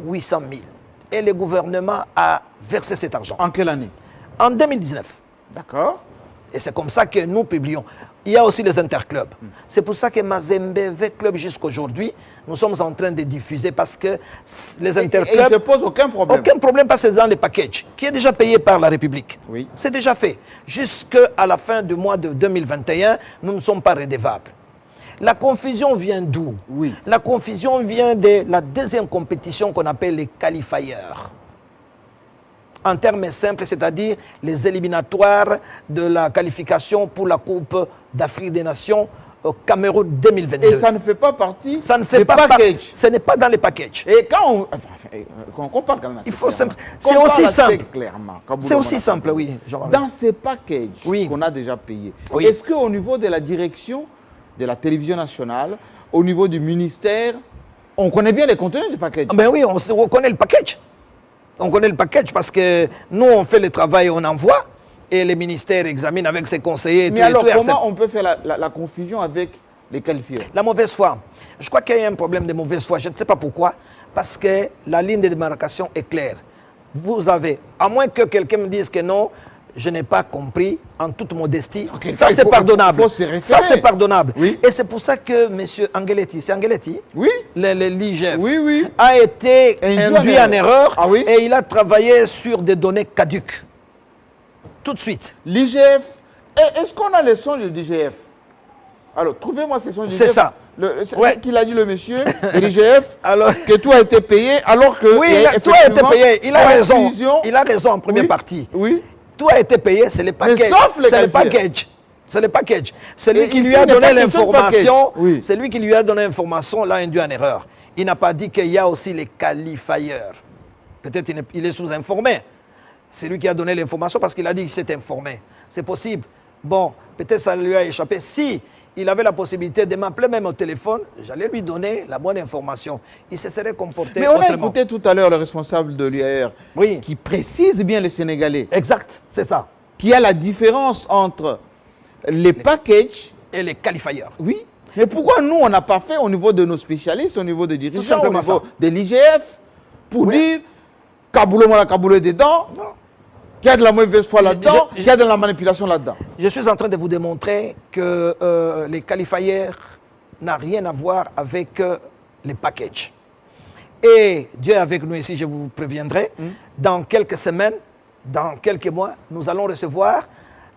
800 000. Et le gouvernement a versé cet argent. En quelle année? En 2019. D'accord. Et c'est comme ça que nous publions. Il y a aussi les interclubs. C'est pour ça que Mazembe V-Club jusqu'aujourd'hui, nous sommes en train de diffuser parce que les Et il ne se interclubs... pose aucun problème. Aucun problème parce que c'est dans les packages, qui est déjà payé par la République. Oui. C'est déjà fait. Jusqu'à la fin du mois de 2021, nous ne sommes pas redevables. La confusion vient d'où? Oui. La confusion vient de la deuxième compétition qu'on appelle les qualifiers. En termes simples, c'est-à-dire les éliminatoires de la qualification pour la Coupe d'Afrique des Nations au Cameroun 2022. Et ça ne fait pas partie Ça ne fait des pas packages. Ce n'est pas dans les packages. Et quand on parle quand même assez Il faut clairement, c'est qu'on aussi parle assez simple. clairement, C'est aussi simple, oui. Dans ces packages Oui. qu'on a déjà payés, Oui. est-ce qu'au niveau de la direction de la télévision nationale, au niveau du ministère, on connaît bien les contenus du package? Ben oui, on connaît le package. On connaît le package parce que nous, on fait le travail, on envoie, et les ministères examinent avec ses conseillers. Mais tout, alors, et tout, comment on peut faire la confusion avec les qualifieurs? La mauvaise foi. Je crois qu'il y a un problème de mauvaise foi. Je ne sais pas pourquoi. Parce que la ligne de démarcation est claire. Vous avez, à moins que quelqu'un me dise que non, je n'ai pas compris, en toute modestie. Okay, ça, il c'est faut- pardonnable. il faut se référer. Ça, c'est pardonnable. Oui. Et c'est pour ça que M. Angeletti, c'est Angeletti, Oui. l'IGF, Oui, oui. a été Induit induit en en erreur. Ah oui. Et il a travaillé sur des données caduques. Tout de suite. L'IGF, est-ce qu'on a les sons de l'IGF? Alors, trouvez-moi ces sons de l'IGF. C'est ça. C'est Ouais. ce qu'il a dit le monsieur de l'IGF, Alors- que tout a été payé, alors que... Oui, il y a tout a été effectivement payé. Il a raison. confusion. Il a raison en première Oui. partie. Oui. Tout a été payé, c'est les packages. sauf les C'est le qualifiés. package. C'est le package. C'est lui Et qui ici, lui a il n'est donné pas question de l'information. package. Oui. C'est lui qui lui a donné l'information, l'a induit en erreur. Il n'a pas dit qu'il y a aussi les qualifiers. Peut-être il est sous-informé. C'est lui qui a donné l'information parce qu'il a dit qu'il s'est informé. C'est possible. Bon, peut-être ça lui a échappé. Si il avait la possibilité de m'appeler même au téléphone, j'allais lui donner la bonne information. Il se serait comporté Mais on a autrement. écouté tout à l'heure le responsable de l'UAR Oui. qui précise bien les Sénégalais, Exact, c'est ça. qu'il y a la différence entre les packages, Et les qualifiers. oui, mais pourquoi nous, on n'a pas fait au niveau de nos spécialistes, au niveau des dirigeants, au simplement niveau ça. de l'IGF, pour Oui. dire Kaboulou la Kaboulou est dedans, Non. qu'il y a de la mauvaise foi là-dedans, je- qu'il y a de la manipulation là-dedans. Je suis en train de vous démontrer que les qualifiers n'ont rien à voir avec les packages. Et Dieu est avec nous ici, je vous préviendrai, dans quelques semaines, dans quelques mois, nous allons recevoir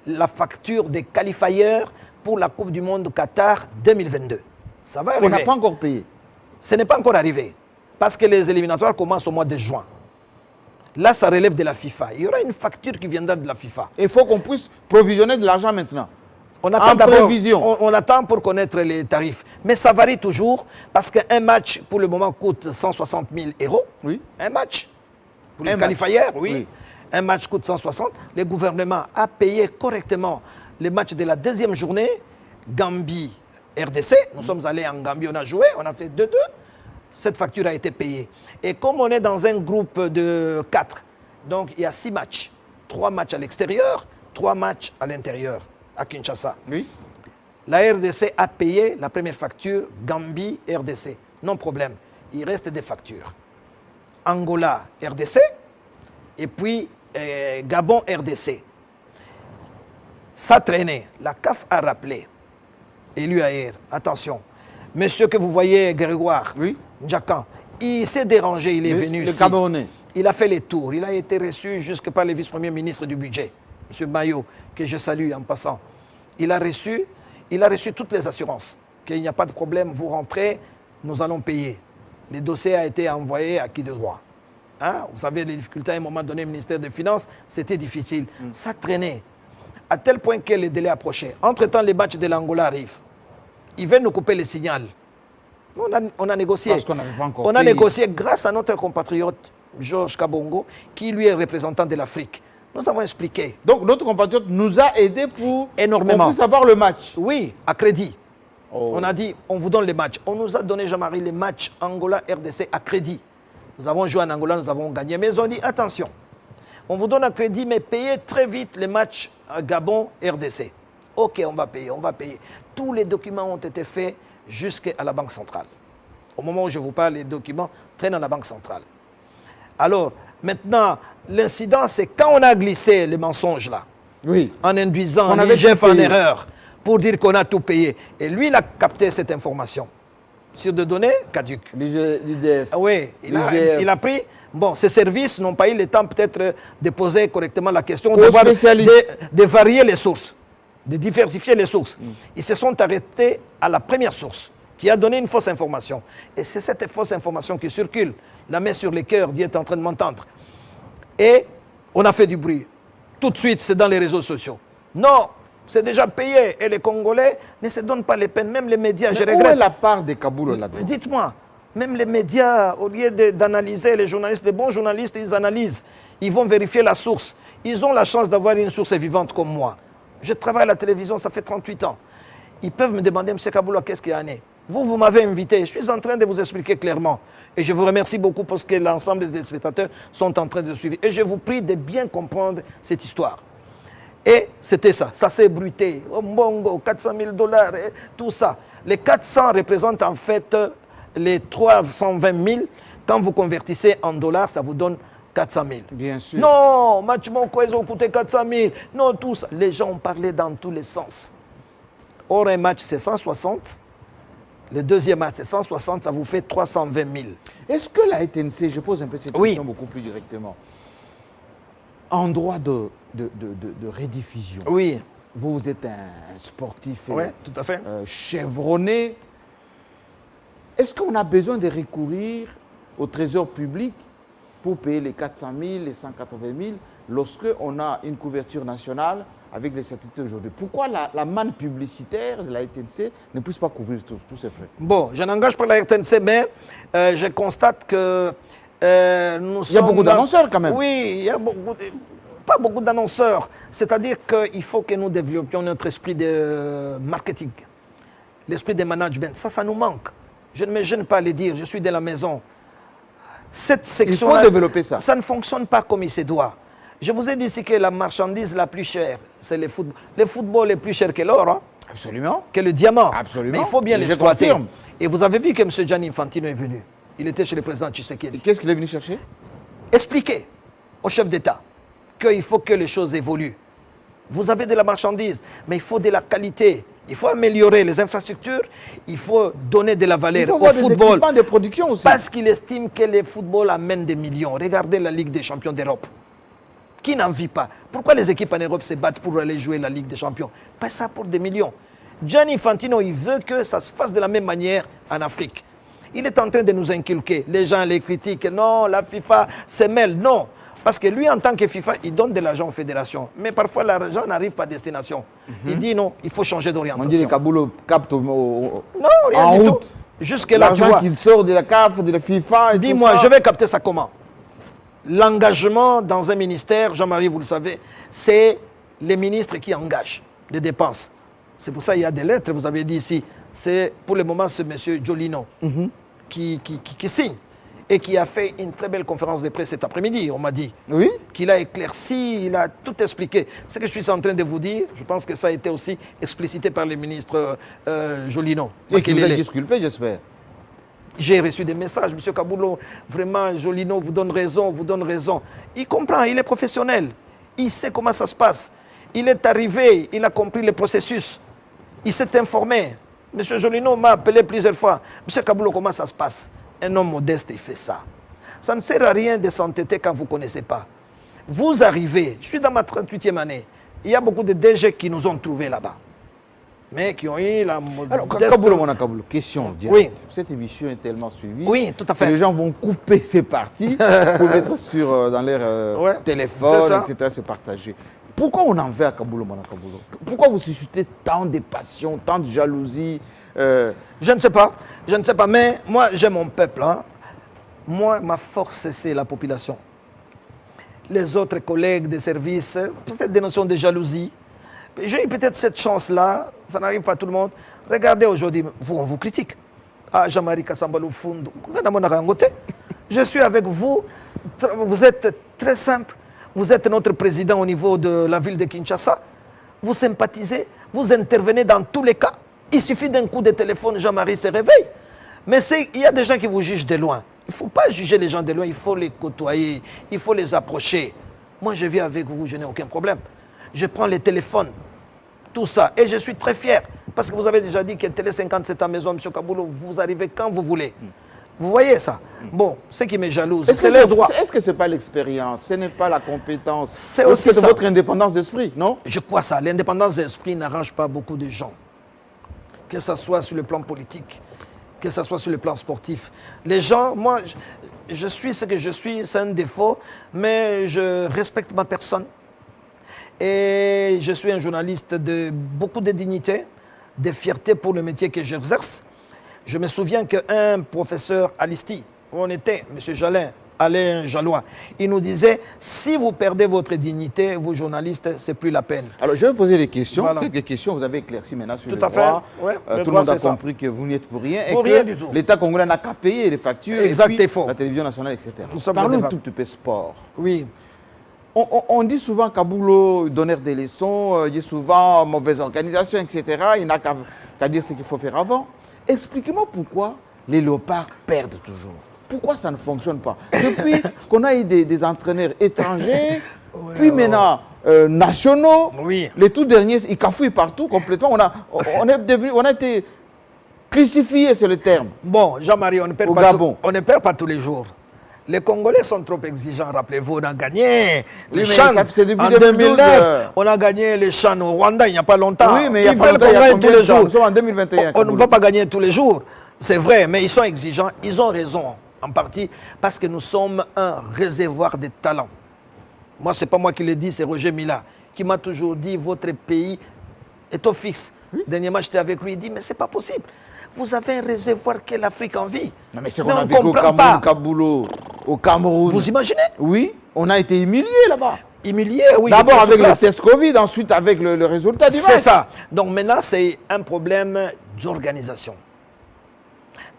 la facture des qualifiers pour la Coupe du Monde Qatar 2022. Ça va arriver. On n'a pas encore payé. Ce n'est pas encore arrivé, parce que les éliminatoires commencent au mois de juin. Là, ça relève de la FIFA. Il y aura une facture qui viendra de la FIFA. Il faut qu'on puisse provisionner de l'argent maintenant. On attend En d'abord, prévision. on attend pour connaître les tarifs. Mais ça varie toujours parce qu'un match, pour le moment, coûte 160 000 €. Oui. Un match. Pour les Un match. qualifiers, oui. Oui. Un match coûte 160. Le gouvernement a payé correctement le match de la deuxième journée, Gambie-RDC. Nous sommes allés en Gambie, on a joué, on a fait 2-2. Cette facture a été payée. Et comme on est dans un groupe de 4, donc il y a 6 matchs. 3 matchs à l'extérieur, 3 matchs à l'intérieur, à Kinshasa. Oui. La RDC a payé la première facture, Gambie, RDC. Non problème. Il reste des factures. Angola, RDC, et puis Gabon, RDC. Ça traînait. La CAF a rappelé. Et l'UAR, attention. Monsieur que vous voyez, Grégoire, Oui. Njakan, il s'est dérangé, il est venu Le ici. Camerounais. Il a fait les tours. Il a été reçu jusque par le vice-premier ministre du budget, M. Mayo, que je salue en passant. Il a reçu toutes les assurances, qu'il n'y a pas de problème, vous rentrez, nous allons payer. Le dossier a été envoyé à qui de droit. Hein? Vous savez, les difficultés à un moment donné, au ministère des Finances, c'était difficile. Ça traînait, à tel point que les délais approchaient. Entre-temps, les matchs de l'Angola arrivent. Ils veulent nous couper le signal. On a négocié. Parce qu'on n'avait pas encore On a payé. négocié grâce à notre compatriote Georges Kabongo, qui lui est représentant de l'Afrique. Nous avons expliqué. Donc notre compatriote nous a aidés pour Énormément. qu'on puisse avoir le match. Oui, à crédit. Oh. On a dit, on vous donne les matchs. On nous a donné, Jean-Marie, les matchs Angola-RDC à crédit. Nous avons joué en Angola, nous avons gagné. Mais ils ont dit, attention, on vous donne à crédit, mais payez très vite les matchs Gabon-RDC. Ok, on va payer, on va payer. Tous les documents ont été faits jusqu'à la Banque centrale. Au moment où je vous parle, les documents traînent à la Banque centrale. Alors, maintenant, l'incident, c'est quand on a glissé les mensonges là, Oui. en induisant On avait l'IGF tout en payé. erreur pour dire qu'on a tout payé. Et lui, il a capté cette information sur des données caduques. L'IDF. Ah oui, l'IGF. il a pris. Bon, ces services n'ont pas eu le temps peut-être de poser correctement la question, Aux d'avoir spécialistes. de varier les sources, de diversifier les sources. Ils se sont arrêtés à la première source, qui a donné une fausse information. Et c'est cette fausse information qui circule. La main sur le cœur, Dieu est en train de m'entendre. Et on a fait du bruit. Tout de suite, c'est dans les réseaux sociaux. Non, C'est déjà payé. Et les Congolais ne se donnent pas les peines. Même les médias, je Mais où est regrette. la part des Kaboul là-dedans? Dites-moi, même les médias, au lieu d'analyser, les journalistes, les bons journalistes, ils analysent. Ils vont vérifier la source. Ils ont la chance d'avoir une source vivante comme moi. Je travaille à la télévision, ça fait 38 ans. Ils peuvent me demander, M. Kaboula, qu'est-ce qu'il y a né? Vous m'avez invité. Je suis en train de vous expliquer clairement. Et je vous remercie beaucoup parce que l'ensemble des spectateurs sont en train de suivre. Et je vous prie de bien comprendre cette histoire. Et c'était ça. Ça s'est bruité. Oh, Mbongo, 400 000 $, et tout ça. Les 400 représentent en fait les 320 000. Quand vous convertissez en dollars, ça vous donne 400 000. Bien sûr. Non, match Monko, ils ont coûté 400 000. Non, tout ça. Les gens ont parlé dans tous les sens. Or, un match, c'est 160. Le deuxième match, c'est 160. Ça vous fait 320 000. Est-ce que la TNC, je pose un peu cette question beaucoup plus directement, en droit de rediffusion, Oui. vous êtes un sportif Oui, tout à fait. chevronné, est-ce qu'on a besoin de recourir au trésor public pour payer les 400 000, les 180 000, lorsqu'on a une couverture nationale avec les certitudes aujourd'hui? Pourquoi la manne publicitaire de la RTNC ne puisse pas couvrir tous ces frais? Bon, je n'engage pas la RTNC, mais je constate que nous sommes... Il y a beaucoup d'annonceurs quand même. Oui, il y a pas beaucoup d'annonceurs. C'est-à-dire qu'il faut que nous développions notre esprit de marketing, l'esprit de management. Ça nous manque. Je ne me gêne pas à le dire, je suis de la maison. Cette section, il faut développer ça. Ça ne fonctionne pas comme il se doit. Je vous ai dit ici que la marchandise la plus chère, c'est le football. Le football est plus cher que l'or, hein, Absolument. que le diamant. Absolument. Mais il faut bien Je l'exploiter. confirme. Et vous avez vu que M. Gianni Infantino est venu. Il était chez le président Tshisekedi. Qu'est-ce qu'il est venu chercher? Expliquez au chef d'État qu'il faut que les choses évoluent. Vous avez de la marchandise, mais il faut de la qualité. Il faut améliorer les infrastructures, il faut donner de la valeur Il faut au avoir des football. équipements de production aussi. Parce qu'il estime que le football amène des millions. Regardez la Ligue des champions d'Europe. Qui n'en vit pas? Pourquoi les équipes en Europe se battent pour aller jouer la Ligue des champions? Pas ça pour des millions. Gianni Infantino, il veut que ça se fasse de la même manière en Afrique. Il est en train de nous inculquer. Les gens les critiquent. Non, la FIFA se mêle. Non. Parce que lui, en tant que FIFA, il donne de l'argent aux fédérations. Mais parfois, l'argent n'arrive pas à destination. Il dit non, il faut changer d'orientation. On dit les Kaboulo captent Non, rien en du route. tout. Jusque-là, tu vois. L'argent qui sort de la CAF, de la FIFA et tout Dis-moi, ça. je vais capter ça comment? L'engagement dans un ministère, Jean-Marie, vous le savez, c'est les ministres qui engagent les dépenses. C'est pour ça qu'il y a des lettres, vous avez dit ici. C'est pour le moment ce monsieur Jolino qui signe et qui a fait une très belle conférence de presse cet après-midi, on m'a dit. Oui. Qu'il a éclairci, il a tout expliqué. Ce que je suis en train de vous dire, je pense que ça a été aussi explicité par le ministre Jolino. Et qui vous a disculpé, j'espère. J'ai reçu des messages, M. Kaboulou, vraiment, Jolino vous donne raison, vous donne raison. Il comprend, il est professionnel. Il sait comment ça se passe. Il est arrivé, il a compris le processus. Il s'est informé. M. Jolino m'a appelé plusieurs fois. M. Kaboulou, comment ça se passe? Un homme modeste, il fait ça. Ça ne sert à rien de s'entêter quand vous ne connaissez pas. Vous arrivez, je suis dans ma 38e année. Il y a beaucoup de DG qui nous ont trouvés là-bas. Mais qui ont eu la Alors, modeste... Kaboulou, mon Kaboulou, question directe. Oui. Cette émission est tellement suivie. Oui, tout à fait. Que les gens vont couper ces parties pour mettre dans leur Ouais, téléphone, c'est ça. etc., se partager. Pourquoi on en veut à Kaboulou, mon Kaboulou? Pourquoi vous suscitez tant de passion, tant de jalousie? Je ne sais pas. Je ne sais pas. Mais moi, j'aime mon peuple. Hein. Moi, ma force, c'est la population. Les autres collègues des services, peut-être des notions de jalousie. J'ai eu peut-être cette chance-là. Ça n'arrive pas à tout le monde. Regardez aujourd'hui, on vous critique. Ah, Jean-Marie Kassambalou Fundu. Je suis avec vous. Vous êtes très simple. Vous êtes notre président au niveau de la ville de Kinshasa. Vous sympathisez. Vous intervenez dans tous les cas. Il suffit d'un coup de téléphone, Jean-Marie se réveille. Mais il y a des gens qui vous jugent de loin. Il ne faut pas juger les gens de loin, il faut les côtoyer, il faut les approcher. Moi, je viens avec vous, je n'ai aucun problème. Je prends les téléphones, tout ça. Et je suis très fier. Parce que vous avez déjà dit que Télé 57 à maison, M. Kaboulou, vous arrivez quand vous voulez. Vous voyez ça? Bon, ce qui me jalouse, c'est leur droit. Est-ce que ce n'est pas l'expérience? Ce n'est pas la compétence? C'est aussi ça. Votre indépendance d'esprit, non? Je crois ça. L'indépendance d'esprit n'arrange pas beaucoup de gens. Que ce soit sur le plan politique, que ce soit sur le plan sportif. Les gens, moi, je suis ce que je suis, c'est un défaut, mais je respecte ma personne. Et je suis un journaliste de beaucoup de dignité, de fierté pour le métier que j'exerce. Je me souviens qu'un professeur à l'ISTI, où on était, M. Jalin, Alain Jalois, il nous disait, si vous perdez votre dignité, vous journalistes, c'est plus la peine. Alors, je vais vous poser des questions. Voilà. Quelques questions, vous avez éclirci maintenant sur Tout le à fait. droit. Ouais, le Tout le droit, monde a c'est ça. compris que vous n'y êtes pour rien. Pour et rien que du tout. l'État congolais n'a qu'à payer les factures. Exact et puis et faux. la télévision nationale, etc. Nous sommes Parlons un redevables. tout petit peu sport. Oui. On dit souvent qu'Aboulo donnait des leçons, il dit souvent mauvaise organisation, etc. Il n'a qu'à dire ce qu'il faut faire avant. Expliquez-moi pourquoi les léopards perdent toujours. Pourquoi ça ne fonctionne pas? Depuis qu'on a eu des entraîneurs étrangers, puis maintenant nationaux, Oui. les tout derniers, ils cafouillent partout complètement. On a été crucifiés, c'est le terme. Bon, Jean-Marie, on ne perd Au pas Gabon. on ne perd pas tous les jours. Les Congolais sont trop exigeants, rappelez-vous, on a gagné Oui, les mais CHAN ça, c'est depuis en 2012, 2009. On a gagné les CHAN au Rwanda il n'y a pas longtemps. Oui, mais il y a Ils pas veulent longtemps, qu'on il y a gagne combien tous de les temps? jours. Nous sommes en 2021. On ne va pas gagner tous les jours, c'est vrai, mais ils sont exigeants. Ils ont raison, en partie, parce que nous sommes un réservoir de talents. Moi, ce n'est pas moi qui le dis, c'est Roger Mila, qui m'a toujours dit, votre pays est au fixe. Dernièrement, j'étais avec lui, il dit, mais ce n'est pas possible. Vous avez un réservoir qu'est l'Afrique en vie. Non, mais c'est Mais qu'on a on vécu au comprend Cameroun, pas. Kaboulou, au Cameroun. Vous imaginez? Oui, on a été humiliés là-bas. Humilié, oui. D'abord j'étais avec sur le place. test Covid, ensuite avec le résultat du match. C'est ça. Donc maintenant, c'est un problème d'organisation.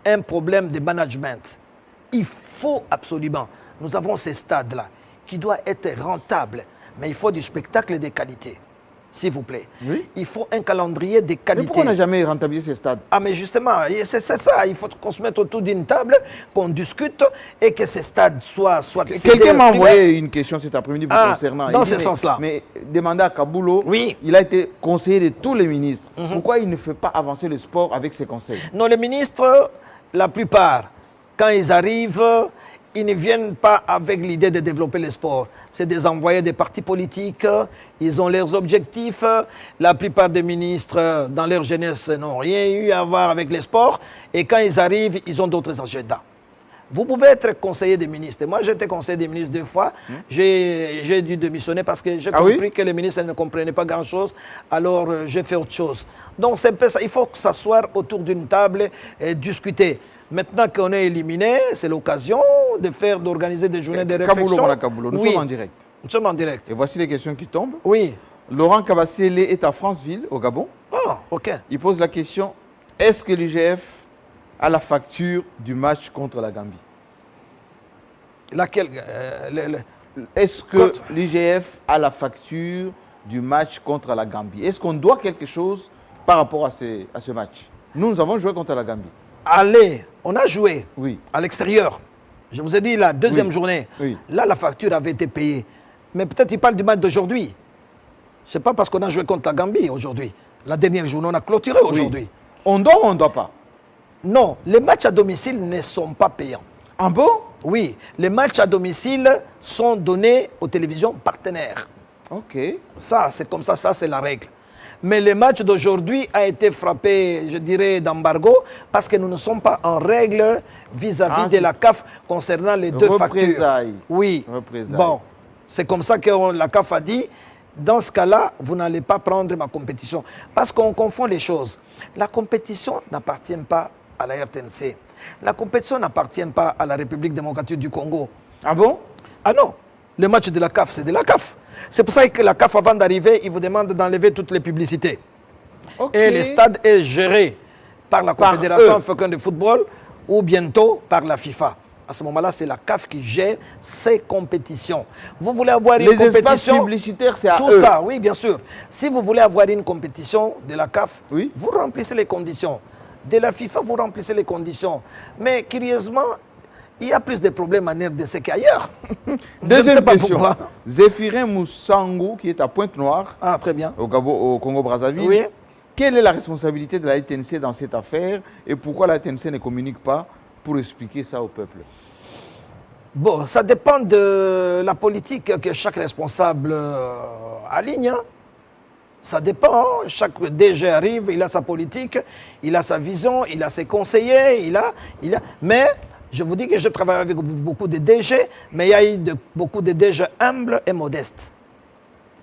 Un problème de management. Il faut absolument, nous avons ces stades-là qui doivent être rentables, mais il faut du spectacle de qualité, s'il vous plaît. Oui. Il faut un calendrier de Mais qualité. pourquoi on n'a jamais rentabilisé ces stades? Ah mais justement, c'est ça, il faut qu'on se mette autour d'une table, qu'on discute et que ces stades soient Quelqu'un m'a envoyé une question cet après-midi vous Ah, concernant. dans Il dit, ce sens-là. Mais demandez à Kaboulou, Oui. il a été conseiller de tous les ministres. Pourquoi il ne fait pas avancer le sport avec ses conseils? Non, les ministres, la plupart, quand ils arrivent, ils ne viennent pas avec l'idée de développer le sport. C'est des envoyés des partis politiques, ils ont leurs objectifs. La plupart des ministres, dans leur jeunesse, n'ont rien eu à voir avec le sport. Et quand ils arrivent, ils ont d'autres agendas. Vous pouvez être conseiller des ministres. Moi, j'étais conseiller des ministres 2 fois. J'ai dû démissionner parce que j'ai compris oui? que les ministres ne comprenaient pas grand-chose. Alors, j'ai fait autre chose. Donc, c'est un peu ça. Il faut s'asseoir autour d'une table et discuter. Maintenant qu'on est éliminé, c'est l'occasion d'organiser des journées de réflexion. Kaboulou, voilà Kaboulou, nous Oui. sommes en direct. Nous sommes en direct. Et voici les questions qui tombent. Oui. Laurent Kabassélé est à Franceville, au Gabon. Ah, OK. Il pose la question, est-ce que l'IGF a la facture du match contre la Gambie? Laquelle Est-ce que l'IGF a la facture du match contre la Gambie? Est-ce qu'on doit quelque chose par rapport à ce match? Nous avons joué contre la Gambie. Allez, on a joué Oui. à l'extérieur. Je vous ai dit la deuxième Oui. journée. Oui. Là, la facture avait été payée. Mais peut-être il parle du match d'aujourd'hui. Ce n'est pas parce qu'on a joué contre la Gambie aujourd'hui. La dernière journée, on a clôturé aujourd'hui. Oui. On doit ou on ne doit pas? Non, les matchs à domicile ne sont pas payants. En bon? Oui, les matchs à domicile sont donnés aux télévisions partenaires. Ok. Ça, c'est comme ça c'est la règle. Mais le match d'aujourd'hui a été frappé, je dirais, d'embargo parce que nous ne sommes pas en règle vis-à-vis de la CAF concernant les 2 factures. Représailles. Oui. Représailles. Bon, c'est comme ça que la CAF a dit, dans ce cas-là, vous n'allez pas prendre ma compétition. Parce qu'on confond les choses. La compétition n'appartient pas à la RTNC. La compétition n'appartient pas à la République démocratique du Congo. Ah bon? Ah non, le match de la CAF, c'est de la CAF. C'est pour ça que la CAF, avant d'arriver, il vous demande d'enlever toutes les publicités. Ok. Et le stade est géré par la Par Confédération eux. africaine de football ou bientôt par la FIFA. À ce moment-là, c'est la CAF qui gère ces compétitions. Vous voulez avoir une Les espaces compétition, publicitaires, c'est à tout eux. ça, oui, bien sûr. Si vous voulez avoir une compétition de la CAF, Oui. vous remplissez les conditions. De la FIFA, vous remplissez les conditions. Mais curieusement, il y a plus de problèmes en RDC qu'ailleurs. Je ne sais Deuxième pas question. pourquoi. Zéphirin Moussangou, qui est à Pointe-Noire, Ah, très bien. au Congo-Brazzaville. Oui. Quelle est la responsabilité de la TNC dans cette affaire et pourquoi la TNC ne communique pas pour expliquer ça au peuple? Bon, ça dépend de la politique que chaque responsable aligne. Hein. Ça dépend. Hein. Chaque DG arrive, il a sa politique, il a sa vision, il a ses conseillers, Mais je vous dis que je travaille avec beaucoup de DG, mais il y a eu beaucoup de DG humbles et modestes.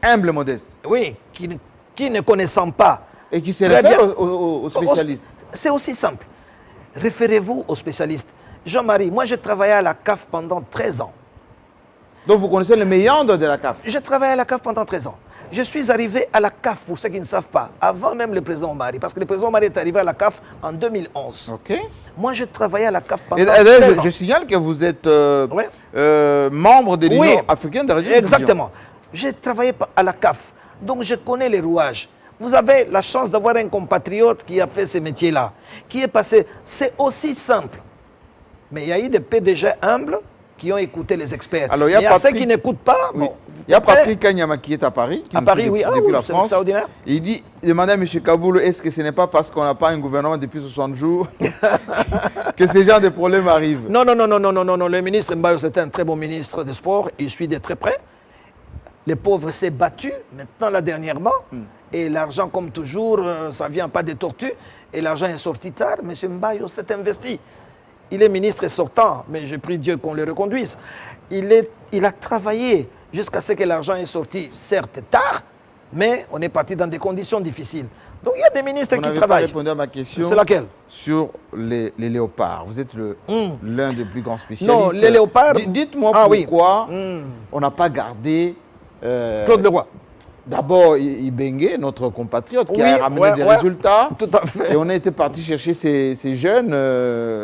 humble, modeste. Oui, qui ne connaissant pas. Et qui se Très réfère bien. aux spécialistes. C'est aussi simple. Référez-vous aux spécialistes. Jean-Marie, moi j'ai travaillé à la CAF pendant 13 ans. Donc vous connaissez le méandre de la CAF. J'ai travaillé à la CAF pendant 13 ans. Je suis arrivé à la CAF, pour ceux qui ne savent pas, avant même le président Omari, parce que le président Omari est arrivé à la CAF en 2011. Ok. Moi, j'ai travaillé à la CAF pendant Et 13 d'ailleurs, ans. je signale que vous êtes Ouais. membre de l'Union Oui. africaine de radio. Exactement. J'ai travaillé à la CAF, donc je connais les rouages. Vous avez la chance d'avoir un compatriote qui a fait ce métier-là, qui est passé. C'est aussi simple. Mais il y a eu des PDG humbles qui ont écouté les experts. Alors, il y Mais a il y a ceux Patrick- qui n'écoutent pas. Oui. Bon, Il y a après, Patrick Kanyama qui est à Paris, qui À nous Paris, suit oui. Ah depuis oui, la c'est France. extraordinaire. Il dit, demandez à M. Kaboul, est-ce que ce n'est pas parce qu'on n'a pas un gouvernement depuis 60 jours que ces genres de problèmes arrivent? Non, non, non, non, non, non, non, non. Le ministre Mbayo, c'était un très bon ministre de sport. Il suit de très près. Les pauvres s'est battu, maintenant, là, dernièrement. Et l'argent, comme toujours, ça ne vient pas des tortues. Et l'argent est sorti tard. M. Mbayo s'est investi. Il est ministre sortant, mais je prie Dieu qu'on le reconduise. Il a travaillé jusqu'à ce que l'argent est sorti, certes tard, mais on est parti dans des conditions difficiles. Donc il y a des ministres Vous qui n'avez pas travaillent. répondu à ma question. C'est laquelle? Sur les léopards. Vous êtes l'un des plus grands spécialistes. Non, les léopards. Dites-moi Ah oui. pourquoi on n'a pas gardé Claude Leroy. d'abord Ibengue, notre compatriote, qui Oui, a ramené ouais, des ouais. résultats. Tout à fait. Et on a été parti chercher ces jeunes.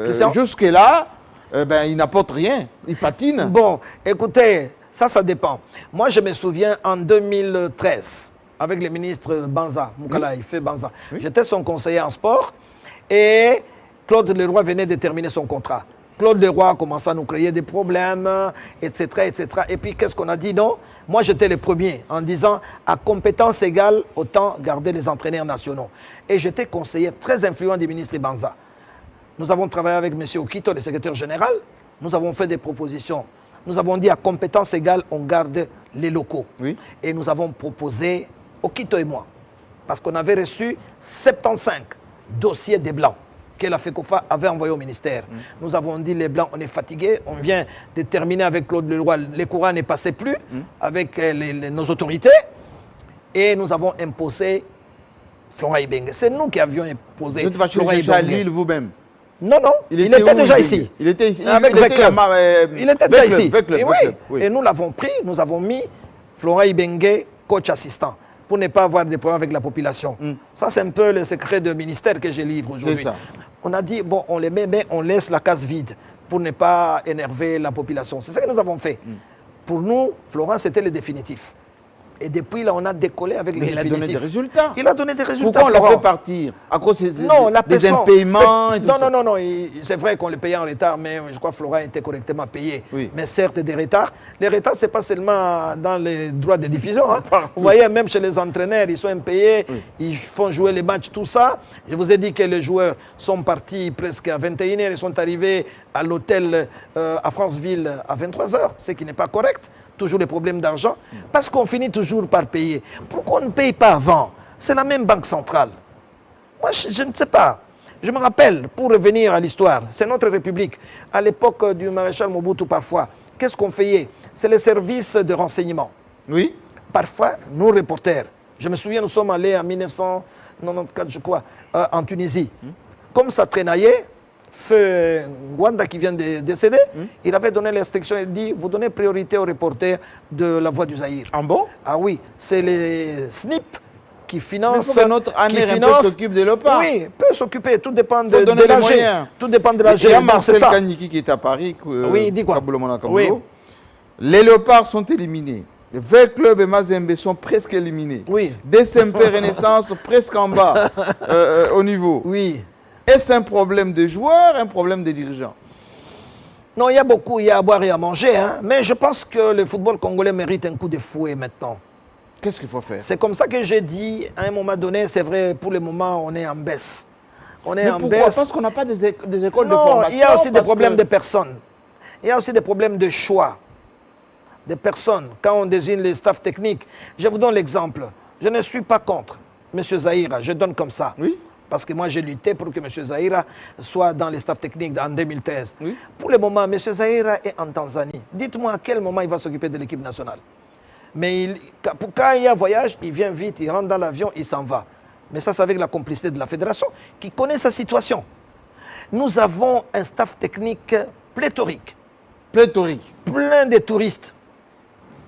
Christian. Jusque-là, ils n'apportent rien. Ils patinent. Bon, écoutez, ça dépend. Moi, je me souviens en 2013, avec le ministre Banza, Moukala, il fait Banza. J'étais son conseiller en sport et Claude Leroy venait de terminer son contrat. Claude Leroy a commencé à nous créer des problèmes, etc., etc. Et puis, qu'est-ce qu'on a dit? Non, moi, j'étais le premier en disant, à compétence égale, autant garder les entraîneurs nationaux. Et j'étais conseiller très influent du ministre Banza. Nous avons travaillé avec M. Okito, le secrétaire général. Nous avons fait des propositions. Nous avons dit, à compétence égale, on garde les locaux. Oui. Et nous avons proposé, Okito et moi, parce qu'on avait reçu 75 dossiers des Blancs que la FECOFA avait envoyés au ministère. Nous avons dit, les Blancs, on est fatigués, on vient de terminer avec Claude Leroy, les courants ne passaient plus avec nos autorités, et nous avons imposé Florent Ibengue. C'est nous qui avions imposé Vous êtes parti Florent chercher à Ibengue. Lille vous-même. Non, non, il était où, déjà Ibengue? ici. Il était ici. Avec il était Veclub. Il était déjà ici. Et, oui. Et nous l'avons pris, nous avons mis Florent Ibengue, coach assistant, pour ne pas avoir des problèmes avec la population. Ça, c'est un peu le secret de ministère que je livre aujourd'hui. C'est ça. On a dit, bon, on les met, mais on laisse la case vide pour ne pas énerver la population. C'est ça que nous avons fait. Pour nous, Florent, c'était le définitif. Et depuis là, on a décollé avec les Mais il a définitifs. donné des résultats. Il a donné des résultats. Pourquoi on l'a Florent. fait partir? À cause Non, la des personne. impaiements et tout non, ça. non, non, non, c'est vrai qu'on le payait en retard, mais je crois que Florent était correctement payé. Oui. Mais certes, des retards. Les retards, ce n'est pas seulement dans les droits de diffusion. Hein. Partout. Vous voyez, même chez les entraîneurs, ils sont impayés, ils font jouer les matchs, tout ça. Je vous ai dit que les joueurs sont partis presque à 21h, ils sont arrivés à l'hôtel à Franceville à 23h, ce qui n'est pas correct. Toujours des problèmes d'argent, parce qu'on finit toujours par payer. Pourquoi on ne paye pas avant? C'est la même banque centrale. Moi, je ne sais pas. Je me rappelle, pour revenir à l'histoire, c'est notre République. À l'époque du maréchal Mobutu, parfois, qu'est-ce qu'on faisait? C'est les services de renseignement. Oui. Parfois, nous, reporters, je me souviens, nous sommes allés en 1994, je crois, en Tunisie. Comme ça traînaillait, Feu Ngwanda qui vient de décéder, il avait donné l'instruction, il dit, vous donnez priorité aux reporters de La Voix du Zaïre. En bon? Ah oui, c'est les SNIP qui Mais il financent. faut que notre ANER un peu s'occupe de l'OPA. Oui, peut s'occuper, tout dépend Faut de donner les l'AG. moyens. Tout dépend de l'AG. Il y a Donc, c'est Marcel ça. Kaniki qui est à Paris. Oui, dis quoi? Kaboulomona Oui. Kaboulou. Les léopards sont éliminés. Les Veclub et Mazembe sont presque éliminés. Oui. DSMP Renaissance presque en bas au niveau. Oui. Est-ce un problème de joueurs, un problème de dirigeants? Non, il y a beaucoup, il y a à boire et à manger, hein. Mais je pense que le football congolais mérite un coup de fouet maintenant. Qu'est-ce qu'il faut faire? C'est comme ça que j'ai dit, à un moment donné, c'est vrai, pour le moment, on est en baisse. On est Mais en pourquoi? baisse. Parce qu'on n'a pas des écoles de Non, formation. il y a aussi des parce problèmes que- de personnes. Il y a aussi des problèmes de choix des personnes. Quand on désigne les staffs techniques, je vous donne l'exemple. Je ne suis pas contre M. Zahira, je donne comme ça. Oui. Parce que moi, j'ai lutté pour que M. Zahira soit dans les staffs techniques en 2013. Oui. Pour le moment, M. Zahira est en Tanzanie. Dites-moi à quel moment il va s'occuper de l'équipe nationale. Mais quand il y a voyage, il vient vite, il rentre dans l'avion, il s'en va. Mais ça, c'est avec la complicité de la fédération qui connaît sa situation. Nous avons un staff technique pléthorique. Pléthorique. Plein de touristes.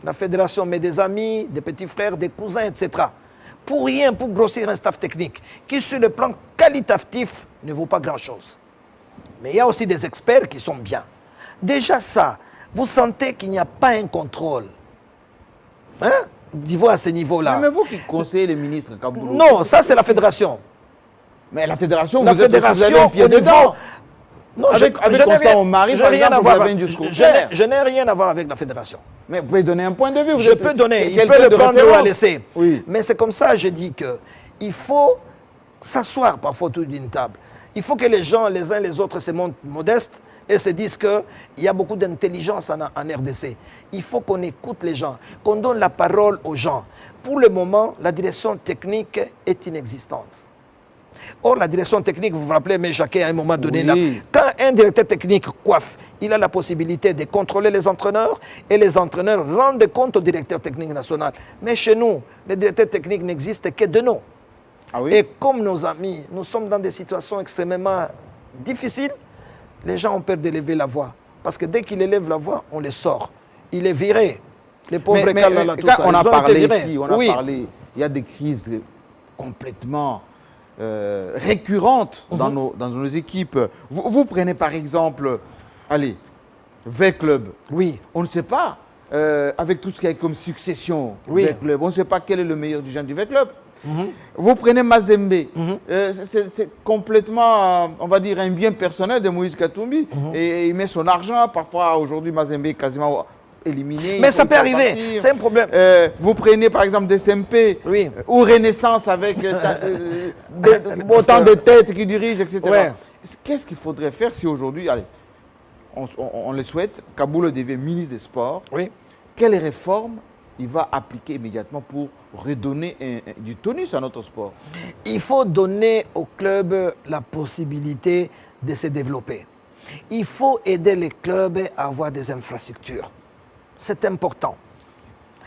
La fédération met des amis, des petits frères, des cousins, etc. Pour rien, pour grossir un staff technique qui, sur le plan qualitatif, ne vaut pas grand-chose. Mais il y a aussi des experts qui sont bien. Déjà ça, vous sentez qu'il n'y a pas un contrôle. Hein? D'Ivoire à ce niveau-là. Mais vous qui conseillez les ministres Kaboulou. Non, ça c'est la fédération. Mais la fédération, La vous êtes fédération, vous avez un pied au niveau- dedans. Non, Avec Constant Omari, par exemple, vous avez un discours clair. je n'ai rien à voir avec la fédération. Mais vous pouvez donner un point de vue. Vous Je êtes peux donner, il quelqu'un peut le de prendre ou référence. la laisser. Oui. Mais c'est comme ça, je dis qu'il faut s'asseoir parfois autour d'une table. Il faut que les gens, les uns les autres, se montrent modestes et se disent qu'il y a beaucoup d'intelligence en RDC. Il faut qu'on écoute les gens, qu'on donne la parole aux gens. Pour le moment, la direction technique est inexistante. Or, la direction technique, vous vous rappelez, mais Jacquet, à un moment donné, là, Oui. quand un directeur technique coiffe, il a la possibilité de contrôler les entraîneurs et les entraîneurs rendent compte au directeur technique national. Mais chez nous, le directeur technique n'existe que de nous. Ah oui. Et comme nos amis, nous sommes dans des situations extrêmement difficiles, les gens ont peur d'élever la voix. Parce que dès qu'il élève la voix, on les sort. Il est viré. Les pauvres Mais Kalala, tout quand ça, on ils a ont été parlé virés. ici, on a Oui. parlé, il y a des crises complètement récurrentes dans nos équipes. Vous prenez par exemple, allez, V-Club. Oui. On ne sait pas, avec tout ce qu'il y a comme succession Oui. V-Club, on ne sait pas quel est le meilleur dirigeant du V-Club. Vous prenez Mazembe, c'est complètement, on va dire, un bien personnel de Moïse Katumbi. Et il met son argent, parfois aujourd'hui Mazembe est quasiment éliminé. Mais il ça faut peut partir. arriver, c'est un problème. Vous prenez par exemple des SMP Oui. ou Renaissance avec autant de têtes qui dirigent, etc. Ouais. Qu'est-ce qu'il faudrait faire si aujourd'hui, allez, on le souhaite, Kaboul devient ministre des Sports, Oui. quelles réformes il va appliquer immédiatement pour redonner du tonus à notre sport? Il faut donner au club la possibilité de se développer. Il faut aider les clubs à avoir des infrastructures. C'est important.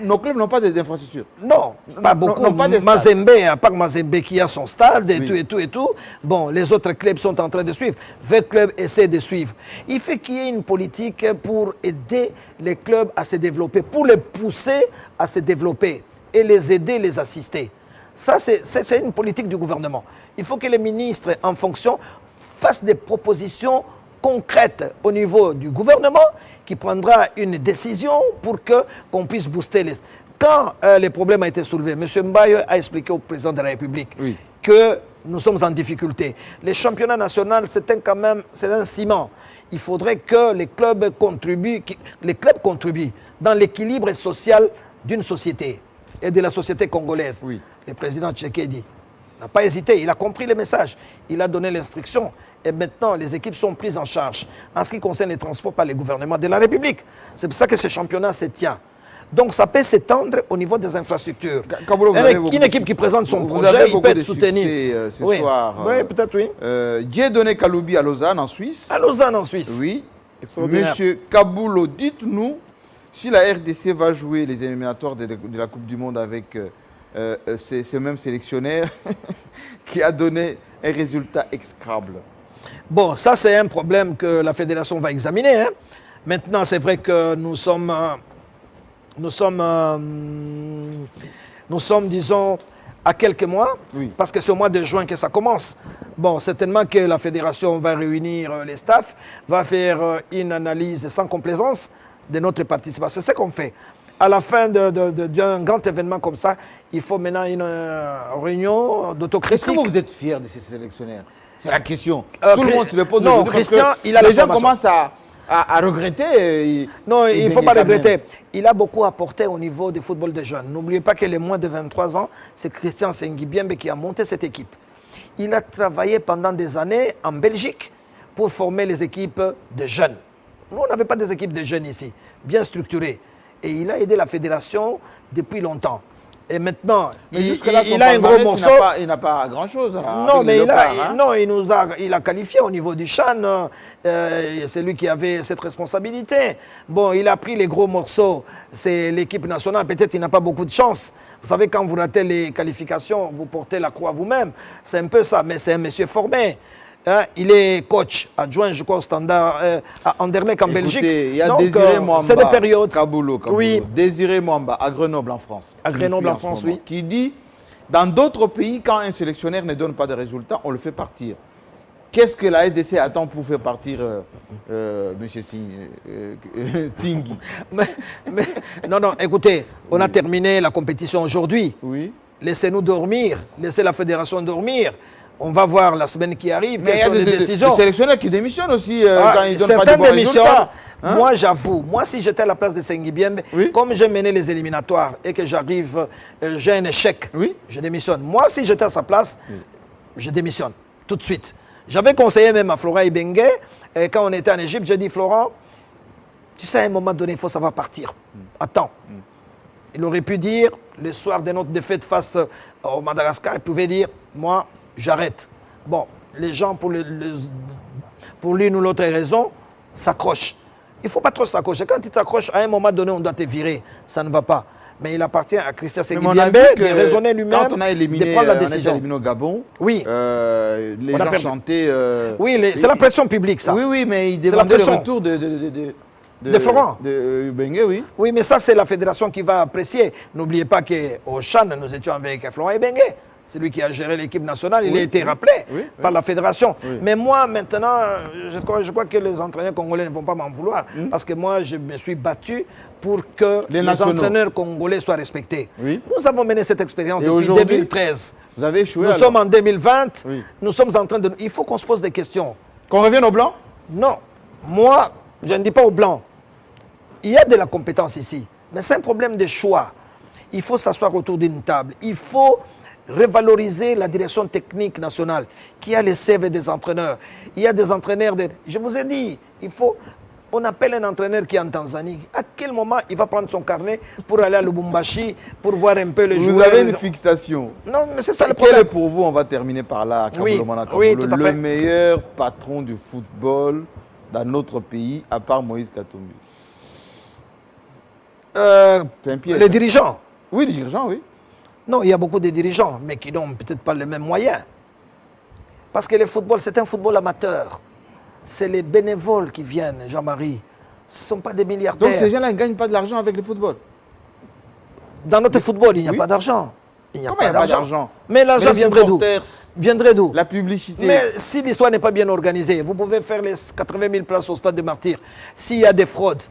Nos clubs n'ont pas d'infrastructures. Non, pas beaucoup. non, pas des stades. Mazembe, à part Mazembe qui a son stade et Oui. tout et tout et tout. Bon, les autres clubs sont en train de suivre. 20 clubs essaient de suivre. Il faut qu'il y ait une politique pour aider les clubs à se développer, pour les pousser à se développer et les aider, les assister. Ça, c'est une politique du gouvernement. Il faut que les ministres, en fonction, fassent des propositions concrète au niveau du gouvernement qui prendra une décision pour qu'on puisse booster les... Quand le problème a été soulevé, M. Mbaye a expliqué au président de la République Oui. que nous sommes en difficulté. Les championnats nationaux, c'est un ciment. Il faudrait que les clubs contribuent dans l'équilibre social d'une société et de la société congolaise. Oui. Le président Tshisekedi n'a pas hésité, il a compris le message, il a donné l'instruction et maintenant les équipes sont prises en charge en ce qui concerne les transports par le gouvernement de la République. C'est pour ça que ce championnat se tient. Donc ça peut s'étendre au niveau des infrastructures. Kaboul, vous avez beaucoup Une de équipe qui présente son vous projet, avez il beaucoup peut être de soutenu. succès, ce Oui. soir. Oui, peut-être oui. Dieudonné Kaloubi à Lausanne, en Suisse. À Lausanne, en Suisse. Oui. Extraordinaire. Monsieur Kaboulo, dites-nous si la RDC va jouer les éliminatoires de la Coupe du Monde avec ce même sélectionnaire qui a donné un résultat exécrable. Bon, ça c'est un problème que la fédération va examiner. Hein. Maintenant, c'est vrai que nous sommes, disons, à quelques mois, Oui. parce que c'est au mois de juin que ça commence. Bon, certainement que la fédération va réunir les staffs, va faire une analyse sans complaisance de notre participation. C'est ce qu'on fait. À la fin d'un grand événement comme ça, il faut maintenant une réunion Est-ce d'autocritique. que vous êtes fier de ces sélectionnaires? C'est la question. Tout le Chris- monde se le pose non, aujourd'hui parce que Christian, il a la les gens formation. commencent à regretter. Non, il ne faut baignait pas quand même. regretter. Il a beaucoup apporté au niveau du football des jeunes. N'oubliez pas que les moins de 23 ans, c'est Christian Sengibiembe qui a monté cette équipe. Il a travaillé pendant des années en Belgique pour former les équipes de jeunes. Nous, on n'avait pas des équipes de jeunes ici, bien structurées. Et il a aidé la fédération depuis longtemps. Et maintenant, Mais il jusque-là, son a un gros palmarès, morceau. il n'a pas grand-chose. Non, mais il a qualifié au niveau du CHAN. C'est lui qui avait cette responsabilité. Bon, il a pris les gros morceaux. C'est l'équipe nationale. Peut-être qu'il n'a pas beaucoup de chance. Vous savez, quand vous ratez les qualifications, vous portez la croix vous-même. C'est un peu ça. Mais c'est un monsieur formé. Hein, il est coach adjoint, je crois, au Standard à Anderlecht en Belgique. Il y a donc, Désiré Mwamba, c'est des périodes. Kaboulou. Oui. Désiré Mwamba, à Grenoble en France. À Grenoble en ce France, moment, oui. Qui dit, dans d'autres pays, quand un sélectionneur ne donne pas de résultats, on le fait partir. Qu'est-ce que la SDC attend pour faire partir M. Stinghi? Non, écoutez, on a terminé la compétition aujourd'hui. Oui. Laissez-nous dormir, laissez la fédération dormir. On va voir la semaine qui arrive Mais il y a des décisions. des sélectionneurs qui démissionnent aussi quand ils donnent pas de certaines bons démissions, résultats. Hein? moi j'avoue, moi si j'étais à la place de Sengui Biembe, Oui. comme j'ai mené les éliminatoires et que j'arrive, j'ai un échec, Oui. je démissionne. Moi si j'étais à sa place, je démissionne tout de suite. J'avais conseillé même à Florent Ibenge, quand on était en Égypte, j'ai dit Florent, tu sais à un moment donné il faut savoir partir. Attends. Il aurait pu dire, le soir de notre défaite face au Madagascar, il pouvait dire, moi j'arrête. Bon, les gens, pour l'une ou l'autre raison, s'accrochent. Il ne faut pas trop s'accrocher. Quand tu t'accroches, à un moment donné, on doit te virer. Ça ne va pas. Mais il appartient à Christian Sengui Biembe de raisonner lui-même, quand on a éliminé, de prendre la on a été décision. éliminé au Gabon, Oui. les On a gens perdu. chantaient... Oui, c'est la pression publique, ça. Oui, mais ils C'est la demandaient le pression. retour de Florent. De Bengue, oui. Oui, mais ça, c'est la fédération qui va apprécier. N'oubliez pas qu'au CHAN, nous étions avec Florent Ibenge. C'est lui qui a géré l'équipe nationale. Il a été rappelé par la fédération. Oui. Mais moi, maintenant, je crois que les entraîneurs congolais ne vont pas m'en vouloir. Parce que moi, je me suis battu pour que les entraîneurs congolais soient respectés. Oui. Nous avons mené cette expérience Et depuis aujourd'hui, 2013. Vous avez échoué Nous alors. sommes en 2020. Oui. Nous sommes en train de... Il faut qu'on se pose des questions. Qu'on revienne au blanc? Non. Moi, je ne dis pas au blanc. Il y a de la compétence ici. Mais c'est un problème de choix. Il faut s'asseoir autour d'une table. Il faut revaloriser la direction technique nationale qui a les CV des entraîneurs. Il y a des entraîneurs... Je vous ai dit, on appelle un entraîneur qui est en Tanzanie. À quel moment il va prendre son carnet pour aller à Lubumbashi, pour voir un peu les joueurs? Vous avez une fixation. Non, mais c'est ça le Quel est problème. pour vous, on va terminer par là, Oui, Kaboulou oui, tout à le fait. meilleur patron du football dans notre pays, à part Moïse Katumbi? C'est un piège. Les dirigeants. Oui, les dirigeants, oui. Non, il y a beaucoup de dirigeants, mais qui n'ont peut-être pas les mêmes moyens. Parce que le football, c'est un football amateur. C'est les bénévoles qui viennent, Jean-Marie. Ce ne sont pas des milliardaires. Donc ces gens-là ne gagnent pas de l'argent avec le football? Dans notre football, il n'y a Oui. pas d'argent. Il n'y a Comment il n'y a pas d'argent? Mais l'argent les viendrait d'où? supporters, Viendrait d'où? La publicité. Mais si l'histoire n'est pas bien organisée, vous pouvez faire les 80 000 places au stade des Martyrs. S'il y a des fraudes,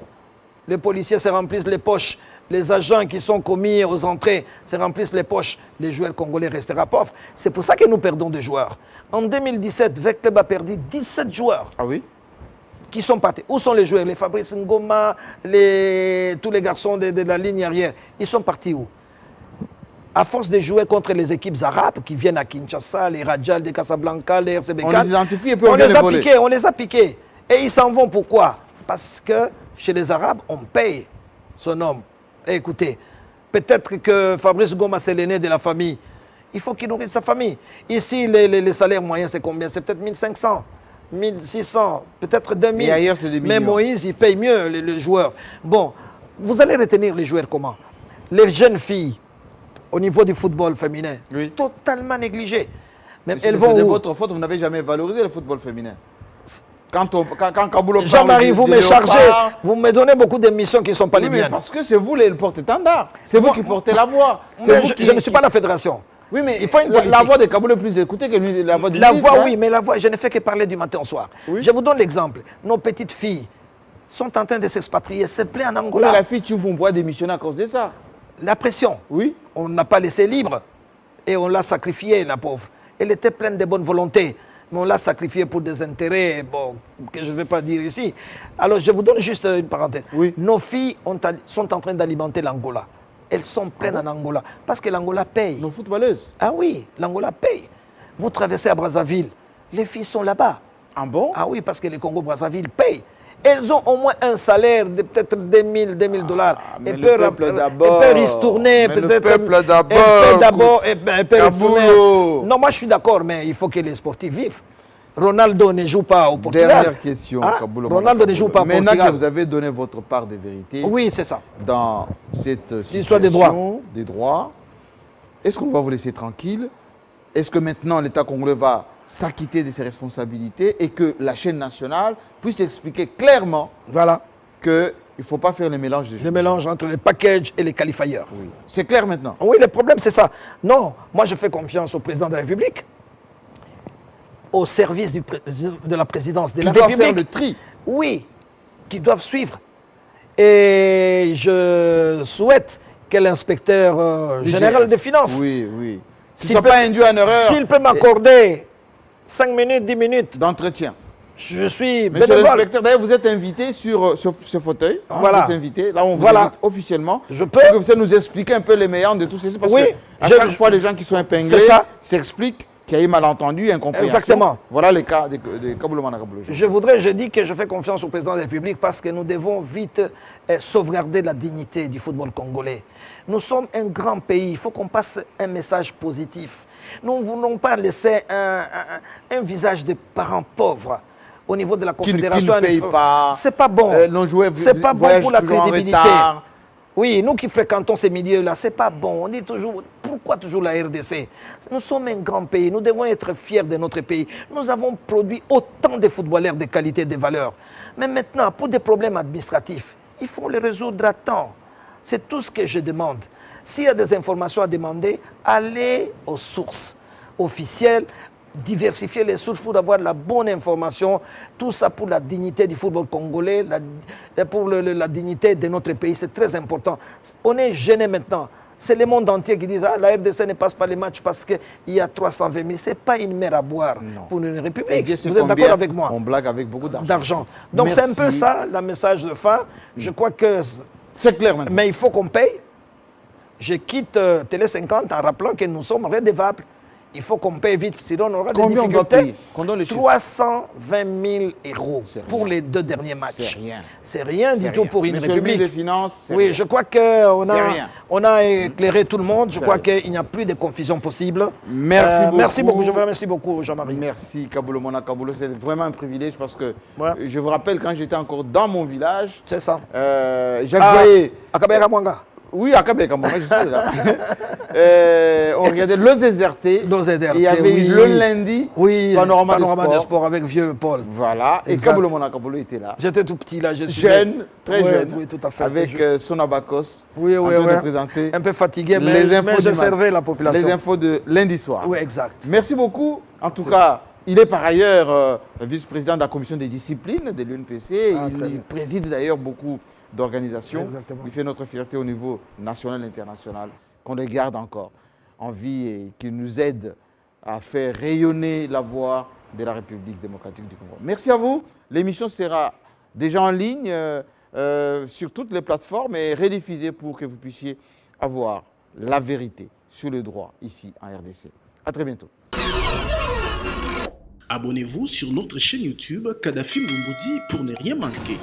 les policiers se remplissent les poches, les agents qui sont commis aux entrées se remplissent les poches, les joueurs congolais resteront pauvres. C'est pour ça que nous perdons des joueurs. En 2017, Vec Club a perdu 17 joueurs Ah oui? qui sont partis. Où sont les joueurs? Les Fabrice Ngoma, tous les garçons de la ligne arrière. Ils sont partis où? À force de jouer contre les équipes arabes qui viennent à Kinshasa, les Rajal de Casablanca, les RCB4, On les identifie et puis on on vient les les a voler. piqués, on les a piqués. Et ils s'en vont pourquoi? Parce que chez les Arabes, on paye son homme. Et écoutez, peut-être que Fabrice Ngoma, c'est l'aîné de la famille. Il faut qu'il nourrisse sa famille. Ici, les salaires moyens, c'est combien? C'est peut-être 1500, 1600, peut-être 2000. Et ailleurs, c'est des Mais millions. Moïse, il paye mieux les joueurs. Bon, vous allez retenir les joueurs comment? Les jeunes filles, au niveau du football féminin, Oui. totalement négligées. Même C'est elles vont de où? votre faute, vous n'avez jamais valorisé le football féminin. Quand Kaboulou parle Jean-Marie, vous de me chargez, léopard, vous me donnez beaucoup d'émissions qui ne sont pas oui, les mais miennes. parce que c'est vous le porte-étendard. C'est vous Moi- qui portez la voix. C'est Mais vous je, qui- je ne suis pas la fédération. Oui, mais Il faut une la politique. voix de Kaboulou est plus écoutée que la voix du La ministre, voix, hein. oui, mais la voix, je ne fais que parler du matin au soir. Oui. Je vous donne l'exemple. Nos petites filles sont en train de s'expatrier, se plaît en Oui, mais Angola. la fille, tu vas démissionner à cause de ça. La pression. Oui. On n'a pas laissé libre et on l'a sacrifiée, la pauvre. Elle était pleine de bonne volonté, mais on l'a sacrifiée pour des intérêts, bon, que je ne vais pas dire ici. Alors, je vous donne juste une parenthèse. Oui. Nos filles sont en train d'alimenter l'Angola. Elles sont pleines en Angola parce que l'Angola paye. Nos footballeuses. Ah oui, l'Angola paye. Vous traversez à Brazzaville, les filles sont là-bas. Ah bon? Ah oui, parce que le Congo-Brazzaville paye. Elles ont au moins un salaire de peut-être 2000 $. Mais Elles le peuple d'abord. Elles peuvent ristourner Mais le peut-être. peuple d'abord. Elles peuvent ristourner. Kaboulou. Non, moi je suis d'accord, mais il faut que les sportifs vivent. Ronaldo ne joue pas au Portugal. Dernière question, Hein? Kaboulou. Ronaldo ne joue pas au Maintenant Portugal. que vous avez donné votre part de vérité Oui, c'est ça. dans cette L'histoire situation des droits. des droits, est-ce qu'on va vous laisser tranquille? Est-ce que maintenant l'État congolais va s'acquitter de ses responsabilités et que la chaîne nationale puisse expliquer clairement Voilà. qu'il ne faut pas faire le mélange des Le choses? mélange entre les packages et les qualifiers. Oui. C'est clair maintenant. Oui, le problème, c'est ça. Non, moi, je fais confiance au président de la République, au service de la présidence de Tu la dois République. faire le tri. Oui, qui doivent suivre. Et je souhaite que l'inspecteur général des finances, Oui, oui. Tu ne s'il sois peut- pas induit en erreur s'il peut m'accorder 5 minutes, 10 minutes, d'entretien. je suis Monsieur bénévole. l'inspecteur, d'ailleurs, vous êtes invité sur ce fauteuil. Hein, Voilà. Vous êtes invité. Là, on vous Voilà. invite officiellement. Je peux. Pour que vous puissiez nous expliquer un peu les meilleurs de tout ceci. Parce Oui, que à je- chaque fois, les gens qui sont épinglés C'est ça. s'expliquent qu'il y a eu malentendu, incompréhension. Exactement. Voilà les cas de Kaboulou Kaboulou. Je dis que je fais confiance au président de la République parce que nous devons vite sauvegarder la dignité du football congolais. Nous sommes un grand pays, il faut qu'on passe un message positif. Nous ne voulons pas laisser un visage de parents pauvres au niveau de la Qui ne Confédération. paye pas. C'est pas bon. Nos joueurs C'est pas bon voyagent pour la toujours en crédibilité. retard. Oui, nous qui fréquentons ces milieux-là, c'est pas bon. On dit toujours, pourquoi toujours la RDC? Nous sommes un grand pays, nous devons être fiers de notre pays. Nous avons produit autant de footballeurs de qualité et de valeur. Mais maintenant, pour des problèmes administratifs, il faut les résoudre à temps. C'est tout ce que je demande. S'il y a des informations à demander, allez aux sources officielles, diversifier les sources pour avoir la bonne information, tout ça pour la dignité du football congolais, pour la dignité de notre pays, c'est très important. On est gêné maintenant. C'est le monde entier qui dit ah, la RDC ne passe pas les matchs parce qu'il y a 320 000. Ce n'est pas une mer à boire pour une république. Dieu sait Vous êtes combien d'accord avec moi? On blague avec beaucoup d'argent. D'argent. Donc c'est un peu Merci. ça, le message de fin. Je crois que... C'est clair maintenant. Mais il faut qu'on paye. Je quitte Télé 50 en rappelant que nous sommes redevables. Il faut qu'on paye vite, sinon on aura des Combien on doit difficultés. payer? Qu'on donne les chiffres. 320 000 euros C'est pour rien. les 2 derniers matchs. C'est rien. C'est rien du C'est tout rien. pour une Monsieur le ministre république. des Finances, c'est Oui, rien. je crois qu'on C'est rien. a éclairé tout le monde. Je C'est crois rien. qu'il n'y a plus de confusion possible. Merci beaucoup. Merci beaucoup. Je vous remercie beaucoup, Jean-Marie. Merci Kaboulou Kaboulou, c'est vraiment un privilège parce que Ouais. je vous rappelle quand j'étais encore dans mon village, C'est ça. j'avais... À Kabera Mwanga. Oui, à Kabeka, moi je suis là. On regardait Le Déserté. Los Désertés, Il y avait oui. le lundi Oui, Panorama de de sport. sport avec Vieux Paul. Voilà, et Exact. Kaboulou Kaboulou était là. J'étais tout petit là, je suis Jeune, très Ouais, jeune, oui, tout à fait, avec c'est juste. son abacos, Oui, en oui, train oui. de présenter Un peu fatigué, les mais infos je du servais match. la population. Les infos de lundi soir. Oui, exact. Merci beaucoup. En tout cas, il est par ailleurs vice-président de la commission des disciplines de l'UNPC. Ah, très Il bien. préside d'ailleurs beaucoup d'organisations. Exactement. Il fait notre fierté au niveau national et international. Qu'on les garde encore en vie et qu'il nous aide à faire rayonner la voix de la République démocratique du Congo. Merci à vous. L'émission sera déjà en ligne sur toutes les plateformes et rediffusée pour que vous puissiez avoir la vérité sur le droit ici en RDC. À très bientôt. Abonnez-vous sur notre chaîne YouTube Kadhafi Moumoudi pour ne rien manquer.